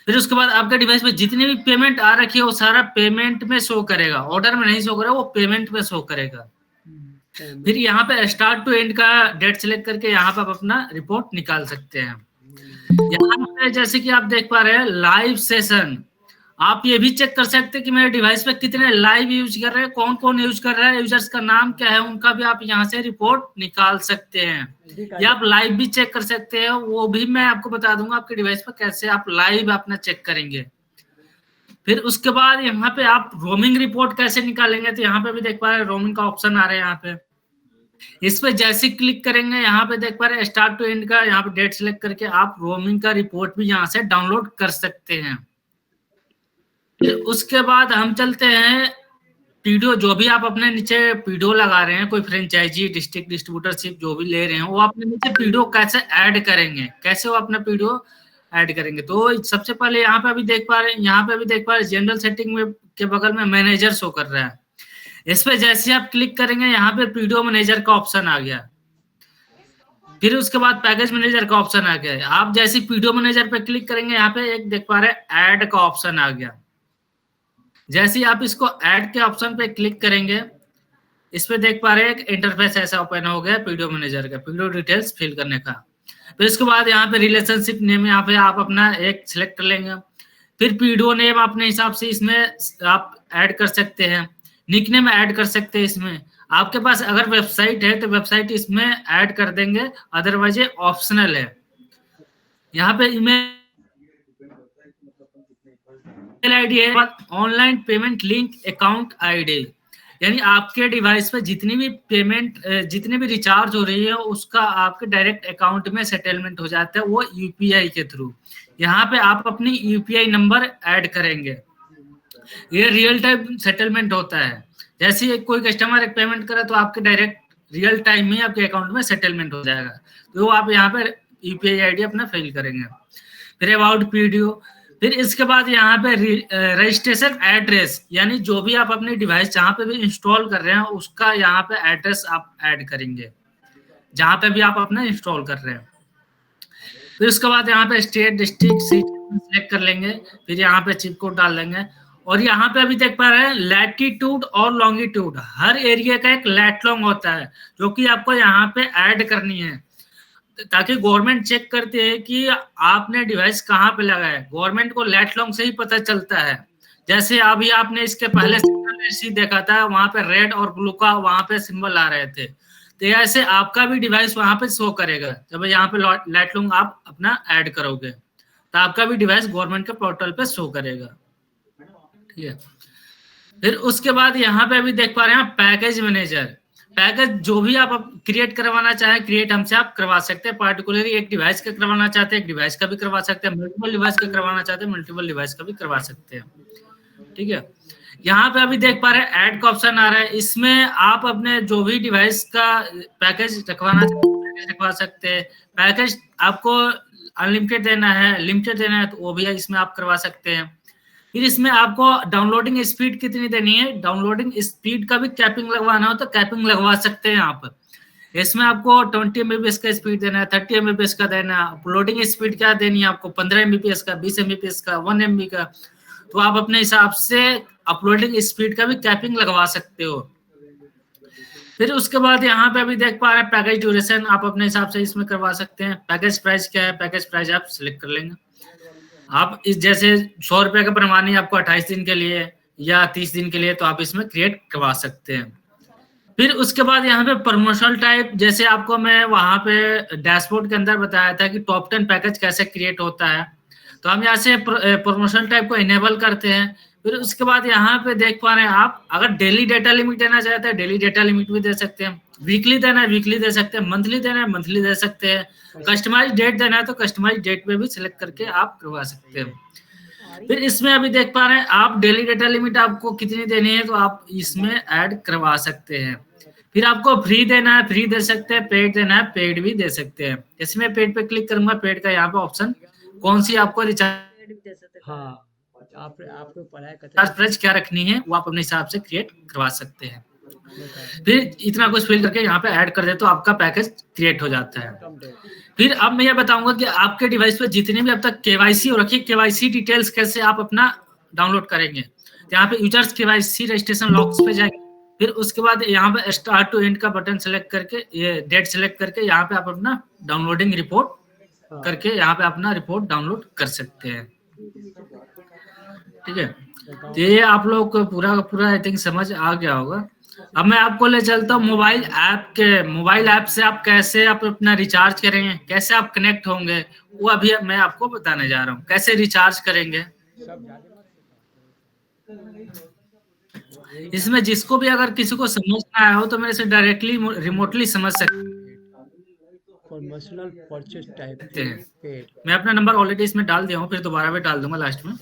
फिर उसके बाद आपके डिवाइस पे जितनी भी पेमेंट आ रखी है, वो सारा पेमेंट में शो करेगा, ऑर्डर में नहीं शो करेगा, वो पेमेंट में शो करेगा। फिर यहाँ पे स्टार्ट टू एंड का डेट सिलेक्ट करके यहाँ पे आप अपना रिपोर्ट निकाल सकते हैं। यहाँ पे जैसे कि आप देख पा रहे हैं लाइव सेशन, आप ये भी चेक कर सकते हैं कि मेरे डिवाइस पे कितने लाइव यूज कर रहे हैं, कौन कौन यूज कर रहा है, यूजर्स का नाम क्या है, उनका भी आप यहाँ से रिपोर्ट निकाल सकते हैं। या आप लाइव भी चेक कर सकते हैं, वो भी मैं आपको बता दूंगा आपके डिवाइस पर कैसे आप लाइव अपना चेक करेंगे। फिर उसके बाद यहाँ पे आप रोमिंग रिपोर्ट कैसे निकालेंगे, तो यहाँ पे भी देख पा रहे हैं रोमिंग का ऑप्शन आ रहा है यहाँ पे। इस पे जैसे क्लिक करेंगे यहाँ पे देख पा रहे हैं स्टार्ट टू एंड का, यहाँ पे डेट सिलेक्ट करके आप रोमिंग का रिपोर्ट भी यहाँ से डाउनलोड कर सकते हैं। फिर उसके बाद हम चलते हैं पीडीओ, जो भी आप अपने नीचे पीडीओ लगा रहे हैं, कोई फ्रेंचाइजी, डिस्ट्रिक्ट, डिस्ट्रीब्यूटरशिप जो भी ले रहे हैं, वो अपने नीचे पीडीओ कैसे ऐड करेंगे, कैसे वो अपना पीडीओ ऐड करेंगे। तो सबसे पहले यहाँ पे अभी देख पा रहे हैं, यहाँ पे अभी देख पा रहे हैं जनरल सेटिंग में के बगल में मैनेजर शो कर रहा है। इस पे जैसे आप क्लिक करेंगे यहाँ पे पीडीओ मैनेजर का ऑप्शन आ गया। फिर उसके बाद पैकेज मैनेजर का ऑप्शन आ गया। आप जैसे पीडीओ मैनेजर पे क्लिक करेंगे यहाँ पे एक देख पा रहे हैं ऐड का ऑप्शन आ गया। जैसे ही आप इसको ऐड के ऑप्शन पे क्लिक करेंगे, इस पे देख पा रहे हैं एक इंटरफेस ऐसा ओपन हो गया पीडीओ मैनेजर का, पीडीओ डिटेल्स फिल करने का। फिर इसके बाद यहाँ पे रिलेशनशिप नेम, यहाँ पे आप अपना एक सिलेक्ट कर लेंगे। फिर पीडीओ नेम अपने हिसाब से इसमें आप ऐड कर सकते हैं, निक नेम ऐड कर सकते हैं। इसमें आपके पास अगर वेबसाइट है तो वेबसाइट इसमें ऐड कर देंगे, अदरवाइज ये ऑप्शनल है। यहाँ पे ईमेल आईडी है, online payment link account ID, यानी आपके डिवाइस पे जितनी भी पेमेंट, जितनी भी रिचार्ज हो रही है उसका आपके डायरेक्ट अकाउंट में सेटलमेंट हो जाता है, वो यूपीआई के थ्रू। यहाँ पे आप अपनी यूपीआई नंबर ऐड करेंगे, ये रियल टाइम सेटलमेंट होता है। जैसे ही कोई कस्टमर एक पेमेंट करे तो आपके डायरेक्ट रियल टाइम में आपके अकाउंट में सेटलमेंट हो जाएगा, तो आप यहाँ पे यूपीआई आईडी अपना फिल करेंगे। फिर अबाउट पीडीओ, फिर इसके बाद यहाँ पे रजिस्ट्रेशन एड्रेस, यानी जो भी आप अपने डिवाइस जहाँ पे भी इंस्टॉल कर रहे हैं उसका यहाँ पे एड्रेस आप ऐड करेंगे, जहाँ पे भी आप अपना इंस्टॉल कर रहे हैं। फिर उसके बाद यहाँ पे स्टेट, डिस्ट्रिक्ट, सिटी सेलेक्ट कर लेंगे। फिर यहाँ पे चिप कोड डाल देंगे। और यहाँ पे अभी देख पा रहे हैं लैटिट्यूड और लॉन्गिट्यूड, हर एरिया का एक लैट लॉन्ग होता है जो कि आपको यहाँ पे ऐड करनी है, ताकि गवर्नमेंट चेक करती है कि आपने डिवाइस कहाँ पे लगाया है। गवर्नमेंट को लैट लॉन्ग से ही पता चलता है। जैसे अभी आपने इसके पहले सिंगल देखा था, वहां पे रेड और ब्लू का वहां पे सिंबल आ रहे थे, तो ऐसे आपका भी डिवाइस वहां पे शो करेगा। जब यहाँ पे लैट लॉन्ग आप अपना ऐड करोगे तो आपका भी डिवाइस गवर्नमेंट के पोर्टल पे शो करेगा, ठीक है। फिर उसके बाद यहाँ पे अभी देख पा रहे हैं पैकेज मैनेजर, पैकेज जो भी आप क्रिएट करवाना चाहें, क्रिएट हमसे आप करवा सकते हैं। पार्टिकुलरली एक डिवाइस का करवाना चाहते हैं, एक डिवाइस का भी करवा सकते हैं, मल्टीपल डिवाइस का करवाना चाहते हैं, मल्टीपल डिवाइस का भी करवा सकते हैं, ठीक है। यहाँ पे अभी देख पा रहे हैं ऐड का ऑप्शन आ रहा है, इसमें आप अपने जो भी डिवाइस का पैकेज रखवाना चाहते हैं रखवा सकते हैं। पैकेज आपको अनलिमिटेड देना है, लिमिटेड देना है, तो वो भी इसमें आप करवा सकते हैं। फिर इसमें आपको डाउनलोडिंग स्पीड कितनी देनी है, डाउनलोडिंग स्पीड का भी कैपिंग लगवाना हो तो कैपिंग लगवा सकते हैं आप। इसमें आपको 20 MBPS का स्पीड देना है, 30 MBPS का देना है। अपलोडिंग स्पीड क्या देनी है आपको, 15 MBPS का, 20 MBPS का, 1 MB का, तो आप अपने हिसाब से अपलोडिंग स्पीड का भी कैपिंग लगवा सकते हो। फिर उसके बाद यहाँ पे अभी देख पा रहे हैं पैकेज ड्यूरेशन, आप अपने हिसाब से इसमें करवा सकते हैं। पैकेज प्राइस क्या है, पैकेज प्राइस आप सिलेक्ट कर लेंगे। आप इस जैसे 100 रुपए का प्रमाणी आपको 28 दिन के लिए या 30 दिन के लिए, तो आप इसमें क्रिएट करवा सकते हैं। फिर उसके बाद यहाँ पे प्रमोशनल टाइप, जैसे आपको मैं वहां पे डैशबोर्ड के अंदर बताया था कि टॉप 10 पैकेज कैसे क्रिएट होता है, तो हम यहाँ से प्रमोशनल टाइप को इनेबल करते हैं। फिर उसके बाद यहाँ पे देख पा रहे हैं आप अगर डेली डेटा लिमिट देना चाहते हैं, डेली डेटा लिमिट भी दे सकते हैं। वीकली देना है, वीकली दे सकते हैं। मंथली देना है, मंथली दे सकते हैं। कस्टमाइज डेट देना है तो कस्टमाइज डेट पे भी सिलेक्ट करके आप करवा सकते हैं। फिर इसमें अभी देख पा रहे हैं आप डेली डेटा लिमिट आपको कितनी देनी है, तो आप इसमें ऐड करवा सकते हैं। फिर आपको फ्री देना है, फ्री दे सकते हैं। पेड देना है, पेड भी दे सकते हैं। इसमें पेड पे क्लिक करूंगा, पेड का यहाँ पे ऑप्शन कौन सी आपको रिचार्ज, हाँ, आपको पढ़ाई प्राइस क्या रखनी है वो आप अपने हिसाब से क्रिएट करवा सकते हैं। फिर इतना कुछ फिल करके यहाँ पे ऐड कर दे तो आपका पैकेज क्रिएट हो जाता है। फिर अब मैं ये बताऊंगा कि आपके डिवाइस पे जितने भी अब तक केवाईसी हो रखी है, केवाईसी डिटेल्स कैसे आप अपना डाउनलोड करेंगे। तो यहाँ पे यूजर्स केवाईसी रजिस्ट्रेशन लॉग्स पे जाएंगे, फिर उसके बाद यहाँ पे स्टार्ट टू एंड का बटन सेलेक्ट करके, ये डेट सेलेक्ट करके यहाँ पे आप अपना डाउनलोडिंग रिपोर्ट हाँ। करके यहाँ पे अपना रिपोर्ट डाउनलोड कर सकते हैं। ठीक है, तो ये आप लोग को पूरा का पूरा आई थिंक समझ आ गया होगा। अब मैं आपको ले चलता हूँ मोबाइल ऐप से आप कैसे आप अपना रिचार्ज करेंगे, कैसे आप कनेक्ट होंगे, वो अभी मैं आपको बताने जा रहा हूँ। कैसे रिचार्ज करेंगे, इसमें जिसको भी अगर किसी को समझ ना आया हो तो मेरे से डायरेक्टली रिमोटली समझ कमर्शियल परचेज टाइप सकते हैं। मैं अपना नंबर ऑलरेडी इसमें डाल दिया हूँ, फिर दोबारा भी डाल दूंगा लास्ट में।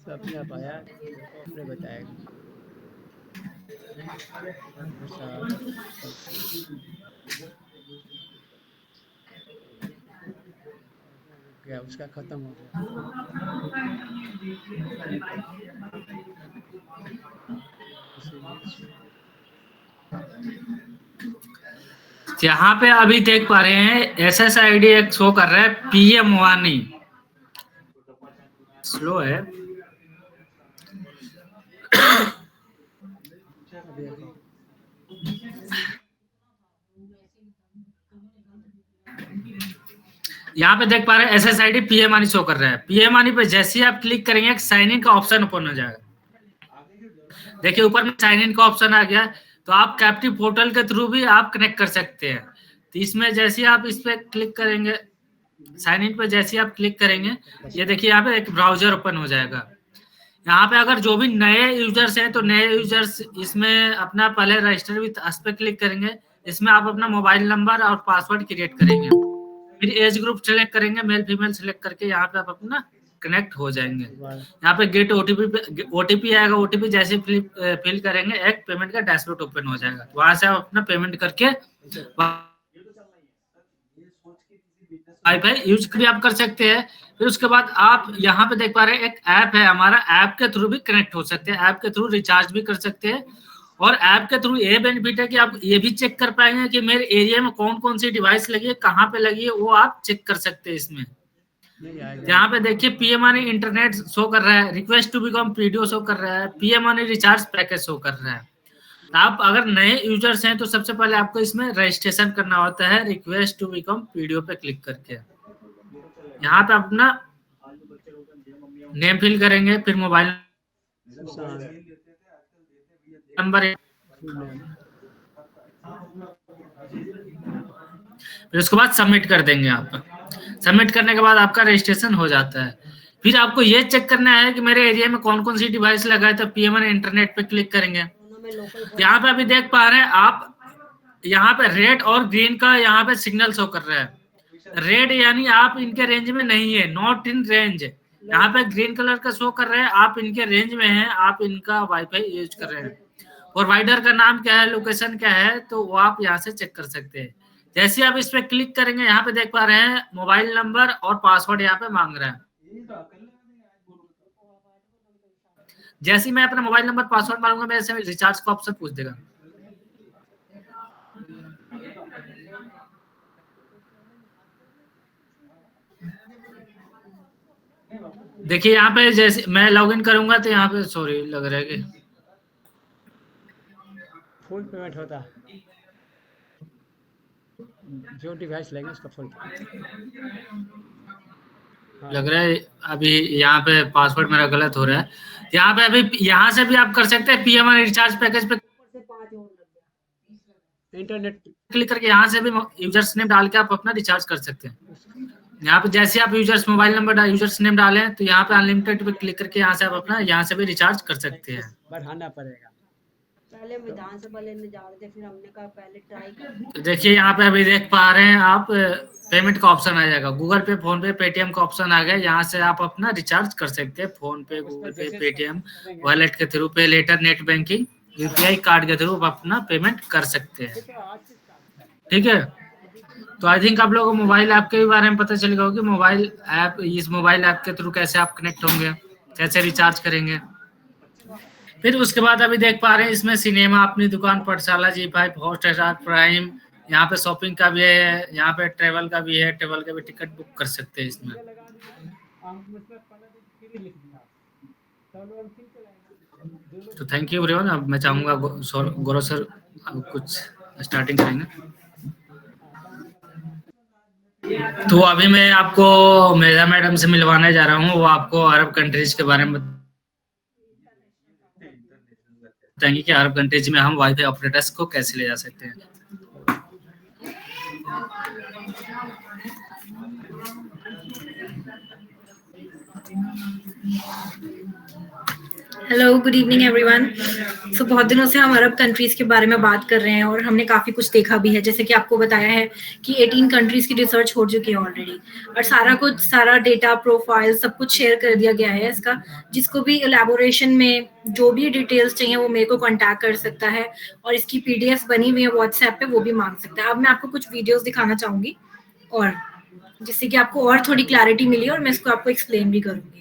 अपने आप आया अपने बताएगा। क्या उसका खत्म हो गया। यहाँ पे अभी देख पा रहे हैं SSID एक शो कर रहा है, PM वानी स्लो है। यहाँ पे देख पा रहे हैं SSID PM वानी शो कर रहा है। PM वानी पे जैसे ही आप क्लिक करेंगे एक साइन इन का ऑप्शन ओपन हो जाएगा। देखिए ऊपर में साइन इन का ऑप्शन आ गया, तो आप कैप्टिव पोर्टल के थ्रू भी आप कनेक्ट कर सकते हैं। तो इसमें जैसे ही आप इस पे क्लिक करेंगे, साइन इन पे जैसे ही आप क्लिक करेंगे, ये देखिए यहाँ पे एक ब्राउजर ओपन हो जाएगा। यहाँ पे अगर जो भी नए यूजर्स हैं तो नए यूजर्स इसमें अपना पहले रजिस्टर विद अस पे क्लिक करेंगे। इसमें आप अपना मोबाइल नंबर और पासवर्ड क्रिएट करेंगे, फिर एज ग्रुप सेलेक्ट करेंगे, मेल फीमेल सेलेक्ट करके यहाँ पे आप अपना कनेक्ट हो जाएंगे। यहाँ पे गेट ओटीपी आएगा, ओटीपी जैसे फिल करेंगे एक पेमेंट का डैशबोर्ड ओपन हो जाएगा। वहां से आप अपना पेमेंट करके वाईफाई यूज भी आप कर सकते हैं। फिर उसके बाद आप यहाँ पे देख पा रहे हैं एक ऐप है हमारा, ऐप के थ्रू भी कनेक्ट हो सकते हैं, ऐप के थ्रू रिचार्ज भी कर सकते हैं। और ऐप के थ्रू ये बेनिफिट है कि आप ये भी चेक कर पाएंगे कि मेरे एरिया में कौन कौन सी डिवाइस लगी है, कहाँ पे लगी है, वो आप चेक कर सकते हैं इसमें। यहाँ पे देखिए PM वानी इंटरनेट शो कर रहा है, request to become PDO show कर रहा है, PM वानी रिचार्ज पैकेज शो कर रहा है। आप अगर नए यूजर्स हैं तो सबसे पहले आपको इसमें रजिस्ट्रेशन करना होता है, रिक्वेस्ट टू बिकम PDO पे क्लिक करके। यहाँ पे अपना नेम फिल करेंगे, फिर मोबाइल नंबर, फिर उसके बाद सबमिट कर देंगे। आप सबमिट करने के बाद आपका रजिस्ट्रेशन हो जाता है। फिर आपको ये चेक करना है कि मेरे एरिया में कौन कौन सी डिवाइस लगा है, तो PM वानी इंटरनेट पे क्लिक करेंगे। यहाँ पे अभी देख पा रहे हैं आप, यहाँ पे रेड और ग्रीन का यहाँ पे सिग्नल शो कर रहा है। रेड यानी आप इनके रेंज में नहीं है, नॉट इन रेंज। यहाँ पे ग्रीन कलर का शो कर रहे हैं, आप इनके रेंज में हैं, आप इनका वाईफाई यूज कर रहे हैं। प्रोवाइडर का नाम क्या है, लोकेशन क्या है, तो वो आप यहाँ से चेक कर सकते हैं। जैसे आप इस पे क्लिक करेंगे, यहाँ पे देख पा रहे हैं मोबाइल नंबर और पासवर्ड यहाँ पे मांग रहा है। जैसे मैं अपना मोबाइल नंबर पासवर्ड मारूंगा, मेरे से रिचार्ज का ऑप्शन पूछ देगा। देखिए यहाँ पे जैसे मैं लॉगिन करूंगा तो यहाँ पे सॉरी लग रहा है कि फुल पेमेंट होता है, जो डिवाइस लेंगे उसका फुल लग रहा है। अभी यहाँ पे पासवर्ड मेरा गलत हो रहा है। यहाँ पे अभी यहाँ से भी आप कर सकते हैं, PM वानी रिचार्ज पैकेज पे इंटरनेट क्लिक करके यहाँ से भी यूजर्स नेम डाल के आप अपना रिचार्ज कर सकते हैं। यहाँ पे जैसे आप users mobile number users name डालें तो यहाँ पे अनलिमिटेड पे क्लिक करके यहाँ से आप अपना यहाँ से भी रिचार्ज कर सकते हैं। बढ़ाना पड़ेगा। पहले विधानसभा लेने जा रहे थे, फिर हमने कहा पहले ट्राई कर। तो देखिए यहाँ पे अभी देख पा रहे हैं आप, पेमेंट का ऑप्शन आ जाएगा, गूगल पे, फोन पे, पेटीएम का ऑप्शन आ गया। यहाँ से आप अपना रिचार्ज कर सकते हैं, फोन पे, गूगल पे, पेटीएम, वॉलेट के through, pay later, net banking, UPI card के थ्रू आप अपना पेमेंट कर सकते हैं। ठीक है, तो आई थिंक आप लोगों को मोबाइल ऐप के बारे में पता चल गया होगा कि मोबाइल ऐप, इस मोबाइल ऐप के थ्रू कैसे आप कनेक्ट होंगे, कैसे रिचार्ज करेंगे। फिर उसके बाद अभी देख पा रहे हैं इसमें सिनेमा, अपनी दुकान, पाठशाला, G5, हॉटस्टार प्राइम, यहाँ पे शॉपिंग का भी है, यहाँ पे ट्रेवल का भी है, ट्रेवल का भी टिकट बुक कर सकते हैं इसमें। तो थैंक यू एवरीवन। अब मैं चाहूंगा गौरव सर कुछ स्टार्टिंग करेंगे। तो अभी मैं आपको मेधा मैडम से मिलवाने जा रहा हूँ, वो आपको अरब कंट्रीज के बारे में बताएंगे कि अरब कंट्रीज में हम वाईफाई ऑपरेटर्स को कैसे ले जा सकते हैं। Hello, good evening everyone. So बहुत दिनों से हम अरब कंट्रीज के बारे में बात कर रहे हैं और हमने काफ़ी कुछ देखा भी है, जैसे कि आपको बताया है कि 18 कंट्रीज की रिसर्च हो चुकी है ऑलरेडी, और सारा डेटा, प्रोफाइल, सब कुछ शेयर कर दिया गया है इसका। जिसको भी एलैबोरेशन में जो भी डिटेल्स चाहिए वो मेरे को कॉन्टैक्ट कर सकता है, और इसकी PDF बनी हुई है व्हाट्सएप पे, वो भी मांग सकता है। अब मैं आपको कुछ वीडियोज़ दिखाना चाहूँगी, और जिससे कि आपको और थोड़ी क्लैरिटी मिली और मैं इसको आपको एक्सप्लेन भी करूँगी।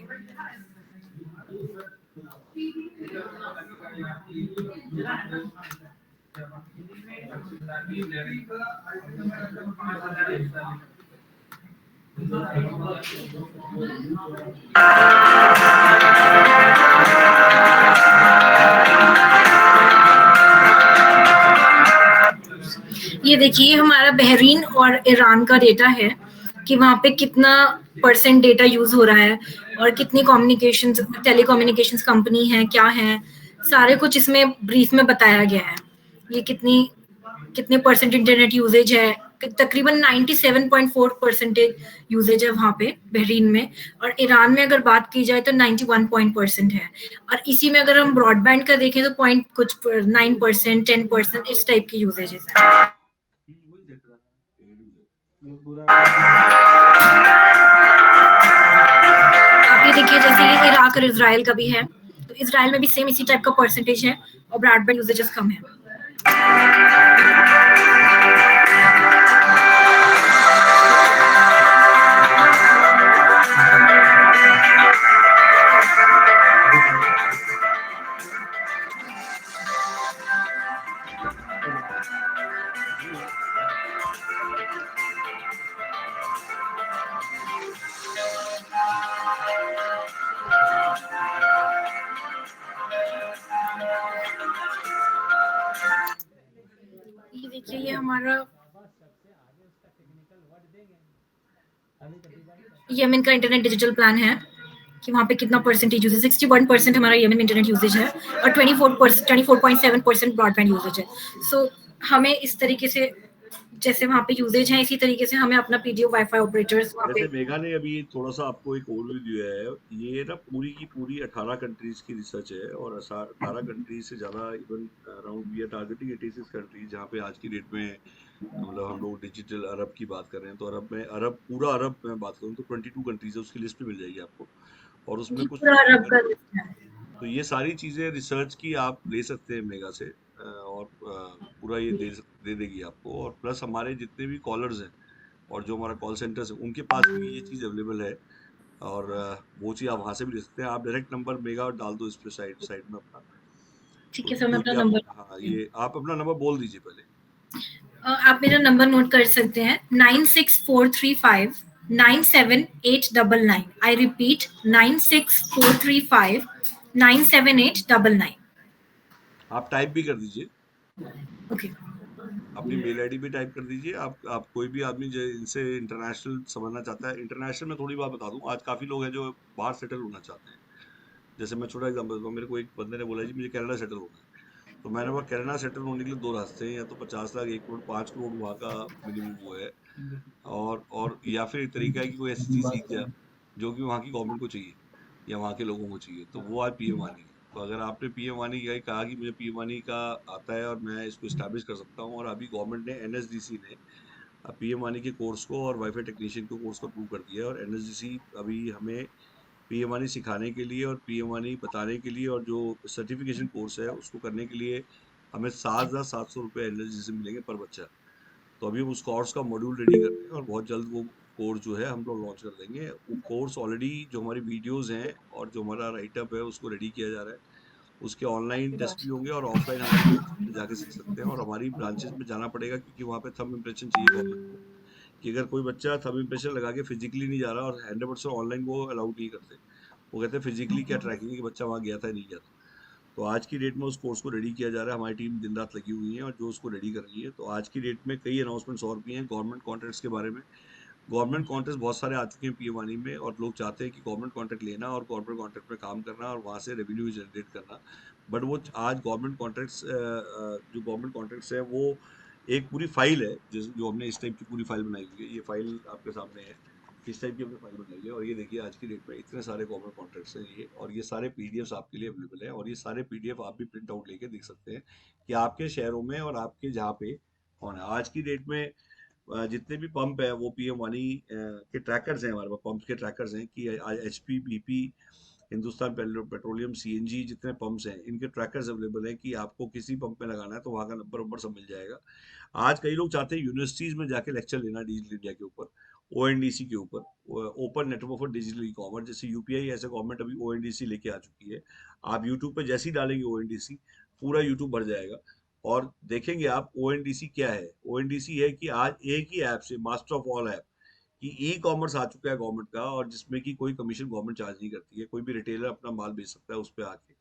ये देखिए हमारा बहरीन और ईरान का डेटा है कि वहाँ पे कितना % डेटा यूज हो रहा है, और कितनी टेलीकम्युनिकेशंस कंपनी है, क्या है, सारे कुछ इसमें ब्रीफ में बताया गया है। ये कितने % इंटरनेट यूजेज है, तकरीबन 97.4% यूजेज है वहाँ पे बहरीन में, और ईरान में अगर बात की जाए तो 91% है, और इसी में अगर हम ब्रॉडबैंड का देखें तो 9%, 10% इस टाइप की यूजेजेस है। आप ये देखिए, जैसे ये इराक और इजराइल का भी है, तो इजराइल में भी सेम इसी टाइप का % है, और ब्रॉडबैंड यूजेजेस कम है। ये देखिए, ये हमारा यमन का इंटरनेट डिजिटल प्लान है कि वहाँ पे कितना % यूजेज, 61% हमारा यमन में इंटरनेट यूजेज है, और 24.7% ब्रॉडबैंड यूजेज है। सो हमें इस तरीके से, जैसे वहाँ पे यूजेज है, इसी तरीके से हमें अपना PDO वाईफाई ऑपरेटर्स वहाँ पे। जैसे मेघा ने अभी थोड़ा सा आपको एक ओवरव्यू दिया है, ये ना पूरी की पूरी 18 कंट्रीज की रिसर्च है, और 18 कंट्रीज से ज़्यादा, even around we are targeting 86 countries, जहाँ पे आज की डेट में मतलब हम लोग डिजिटल अरब की बात कर रहे हैं। तो पूरा अरब में बात करूँ तो 22 कंट्रीज है, उसकी लिस्ट भी मिल जाएगी आपको, और उसमें कुछ पूरा अरब का लिस्ट है। तो ये सारी चीज़ें रिसर्च की आप ले सकते हैं मेगा से, और पूरा ये दे देगी आपको। और प्लस हमारे जितने भी कॉलर्स हैं और जो हमारा कॉल सेंटर्स है, उनके पास भी ये चीज़ अवेलेबल है, और वो चीज़ आप वहाँ से भी ले सकते हैं। आप डायरेक्ट नंबर मेगा डाल दो इस पे साइड में अपना, ठीक तो है सर, मैं कोई अपना भी नंबर, हाँ, ये आप अपना नंबर बोल दीजिए पहले। आप मेरा नंबर नोट कर सकते हैं, 9643597899। I repeat, 9643597899। आप टाइप भी कर दीजिए, ओके। अपनी मेल आईडी भी टाइप कर दीजिए। आप कोई भी आदमी जो इनसे इंटरनेशनल समझना चाहता है, इंटरनेशनल में थोड़ी बात बता दूं, आज काफ़ी लोग हैं जो बाहर सेटल होना चाहते हैं। जैसे मैं छोटा एग्जांपल दूं, मेरे को एक बंदे ने बोला जी मुझे कनाडा सेटल होना है, तो मैंने बोला कनाडा सेटल होने के लिए 2 रास्ते हैं, या तो 50 लाख, 1 करोड़, 5 करोड़ वहाँ का मिनिमम वो है, और या फिर एक तरीका है कि कोई ऐसी चीज़ सीख जा जो कि वहाँ की गवर्नमेंट को चाहिए या वहाँ के लोगों को चाहिए, तो वो आज PM वानी है। तो अगर आपने PM वानी का कहा कि मुझे PM वानी का आता है और मैं इसको इस्टेब्लिश कर सकता हूँ, और अभी गवर्नमेंट ने NSDC ने PM वानी के कोर्स को और वाईफाई टेक्नीशियन को कोर्स को अप्रूव कर दिया है, और NSDC अभी हमें PM वानी सिखाने के लिए और PM वानी बताने के लिए और जो सर्टिफिकेशन कोर्स है उसको करने के लिए हमें 7,700 रुपये NSDC से मिलेंगे पर बच्चा। तो अभी हम उस कोर्स का मॉड्यूल रेडी कर रहे हैं, और बहुत जल्द वो कोर्स जो है हम लोग लॉन्च कर देंगे। वो कोर्स ऑलरेडी जो हमारी वीडियोस हैं और जो हमारा राइटअप है उसको रेडी किया जा रहा है, उसके ऑनलाइन टेस्ट भी होंगे और ऑफलाइन हमारी ब्रांचेस में जाके सीख सकते हैं। और हमारी ब्रांचेस में जाना पड़ेगा क्योंकि वहाँ पे थंब इम्प्रेशन चाहिए गवर्नमेंट को, कि अगर कोई बच्चा थंब इम्प्रेशन लगा के फिजिकली नहीं जा रहा, और 100% ऑनलाइन वो अलाउड नहीं करते, वो कहते हैं फिजिकली क्या ट्रैकिंग है कि बच्चा वहाँ गया था नहीं गया था। तो आज की डेट में उस कोर्स को रेडी किया जा रहा है, हमारी टीम दिन रात लगी हुई है और जो उसको रेडी कर रही है। तो आज की डेट में कई अनाउंसमेंट्स और भी हैं गवर्नमेंट कॉन्ट्रैक्ट्स के बारे में। गवर्नमेंट कॉन्ट्रैक्ट बहुत सारे आ चुके हैं पीएम वानी में, और लोग चाहते हैं कि गवर्नमेंट कॉन्ट्रैक्ट लेना और गवर्नमेंट कॉन्ट्रैक्ट में काम करना और वहाँ से रेवेन्यू जनरेट करना। बट वो आज गवर्नमेंट कॉन्ट्रैक्ट्स, जो गवर्नमेंट कॉन्ट्रैक्ट्स है वो एक पूरी फाइल है, जो हमने इस टाइप की पूरी फाइल बनाई हुई है। ये फाइल आपके सामने है, किस टाइप की हमने फाइल बनाई है। और ये देखिए आज की डेट में इतने सारे गवर्नमेंट कॉन्ट्रैक्ट्स हैं ये, और ये सारे पीडीएफ्स आपके लिए अवेलेबल है। और ये सारे पीडीएफ आप भी प्रिंट आउट लेके देख सकते हैं कि आपके शहरों में और आपके जहाँ पे कौन है। आज की डेट में जितने भी पंप है वो पीएम वानी के ट्रैकर्स हैं, हमारे पास पंप के ट्रैकर्स हैं कि HP, BP, Hindustan petroleum, CNG, जितने पंप्स हैं इनके ट्रैकर्स अवेलेबल हैं कि आपको किसी पंप में लगाना है तो वहाँ का नंबर सब मिल जाएगा। आज कई लोग चाहते हैं यूनिवर्सिटीज में जाके लेक्चर लेना डिजिटल इंडिया के ऊपर, ओएनडीसी के ऊपर, open network for digital e commerce. जैसे यूपीआई ऐसे गवर्नमेंट अभी ओएनडीसी लेके आ चुकी है। आप यूट्यूब पे जैसे ही डालेंगे ओएनडीसी, पूरा यूट्यूब भर जाएगा और देखेंगे आप ओएनडीसी क्या है। ओएनडीसी है कि आज एक ही ऐप से, मास्टर ऑफ ऑल ऐप, कि ई कॉमर्स आ चुका है गवर्नमेंट का, और जिसमें कि कोई कमीशन गवर्नमेंट चार्ज नहीं करती है। कोई भी रिटेलर अपना माल बेच सकता है उस पर आके।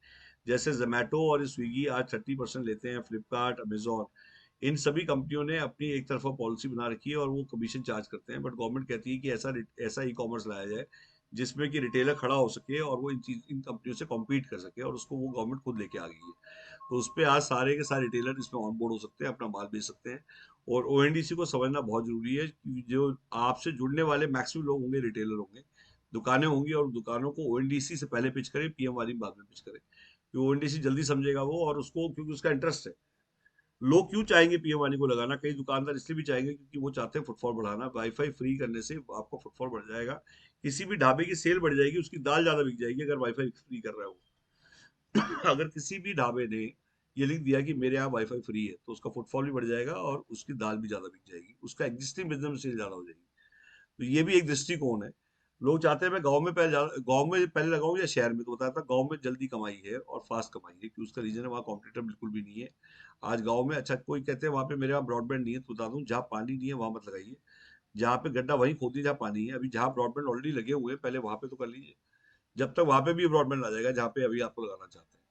जैसे जोमेटो और स्विगी आज 30% लेते हैं, फ्लिपकार्ट, अमेजोन, इन सभी कंपनियों ने अपनी एक तरफा पॉलिसी बना रखी है और वो कमीशन चार्ज करते हैं। बट गवर्नमेंट कहती है कि ऐसा ई कॉमर्स लाया जाए जिसमें कि रिटेलर खड़ा हो सके और वो इन कंपनियों से कॉम्पीट कर सके, और उसको वो गवर्नमेंट खुद लेके आ गई है। तो उस पर आज सारे के सारे रिटेलर इसमें ऑन बोर्ड हो सकते हैं, अपना माल बेच सकते हैं। और ओएनडीसी को समझना बहुत जरूरी है कि जो आपसे जुड़ने वाले मैक्सिमम लोग होंगे रिटेलर होंगे, दुकानें होंगी, और दुकानों को ओएनडीसी से पहले पिच करें, पीएम वाली बाद में पिच करें। क्योंकि ओएनडीसी जल्दी समझेगा वो, और उसको क्योंकि उसका इंटरेस्ट है। लोग क्यों चाहेंगे पीएम वानी को लगाना? कई दुकानदार इसलिए भी चाहेंगे क्योंकि वो चाहते हैं फुटफॉल बढ़ाना। वाईफाई फ्री करने से आपका फुटफॉल बढ़ जाएगा, किसी भी ढाबे की सेल बढ़ जाएगी, उसकी दाल ज्यादा बिक जाएगी अगर वाईफाई फ्री कर रहा है वो। अगर किसी भी ढाबे ने ये लिख दिया कि मेरे यहाँ वाईफाई फ्री है, तो उसका फुटफॉल भी बढ़ जाएगा और उसकी दाल भी ज्यादा बिक जाएगी, उसका एग्जिस्टिंग बिजनेस में सेल ज्यादा हो जाएगी। तो ये भी एक दृष्टिकोण है। लोग चाहते हैं मैं गांव में पहले लगाऊं या शहर में, तो बताया था गांव में जल्दी कमाई है और फास्ट कमाई है, कि उसका रीजन है वहाँ कॉम्पिटिटर बिल्कुल भी नहीं है। आज गांव में, अच्छा कोई कहते हैं वहाँ पे मेरे यहाँ ब्रॉडबैंड नहीं है, तो बता दूं जहाँ पानी नहीं है वहां मत लगाइए, जहाँ पे गड्ढा वहीं खोदिए जहाँ पानी है। अभी जहाँ ब्रॉडबैंड ऑलरेडी लगे हुए हैं पहले वहां पे तो कर लीजिए, जब तक वहां पे भी ब्रॉडबैंड आ जाएगा जहाँ पे अभी आपको लगाना चाहते हैं।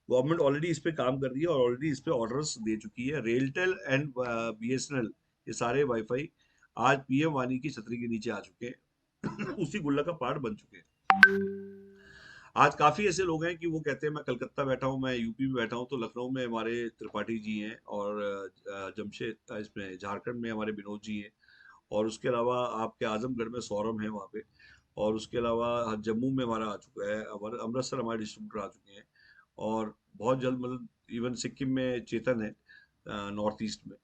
गवर्नमेंट ऑलरेडी इस पे काम कर रही है और ऑलरेडी इस पे ऑर्डर्स दे चुकी है। रेलटेल एंड बीएसएनएल, ये सारे वाईफाई आज पीएम वानी की छतरी के नीचे आ चुके हैं। उसी गुल्ला का पार्ट बन चुके हैं। आज काफी ऐसे लोग हैं कि वो कहते हैं मैं कलकत्ता बैठा हूँ, मैं यूपी में बैठा हूँ, तो लखनऊ में हमारे त्रिपाठी जी हैं, और जमशेद इसमें झारखंड में हमारे विनोद जी हैं, और उसके अलावा आपके आजमगढ़ में सौरभ है वहाँ पे, और उसके अलावा जम्मू में हमारा आ चुका है, हमारे अमृतसर हमारे डिस्ट्रीब्यूटर आ चुके हैं, और बहुत जल्द मतलब इवन सिक्किम में चेतन है, नॉर्थ ईस्ट में,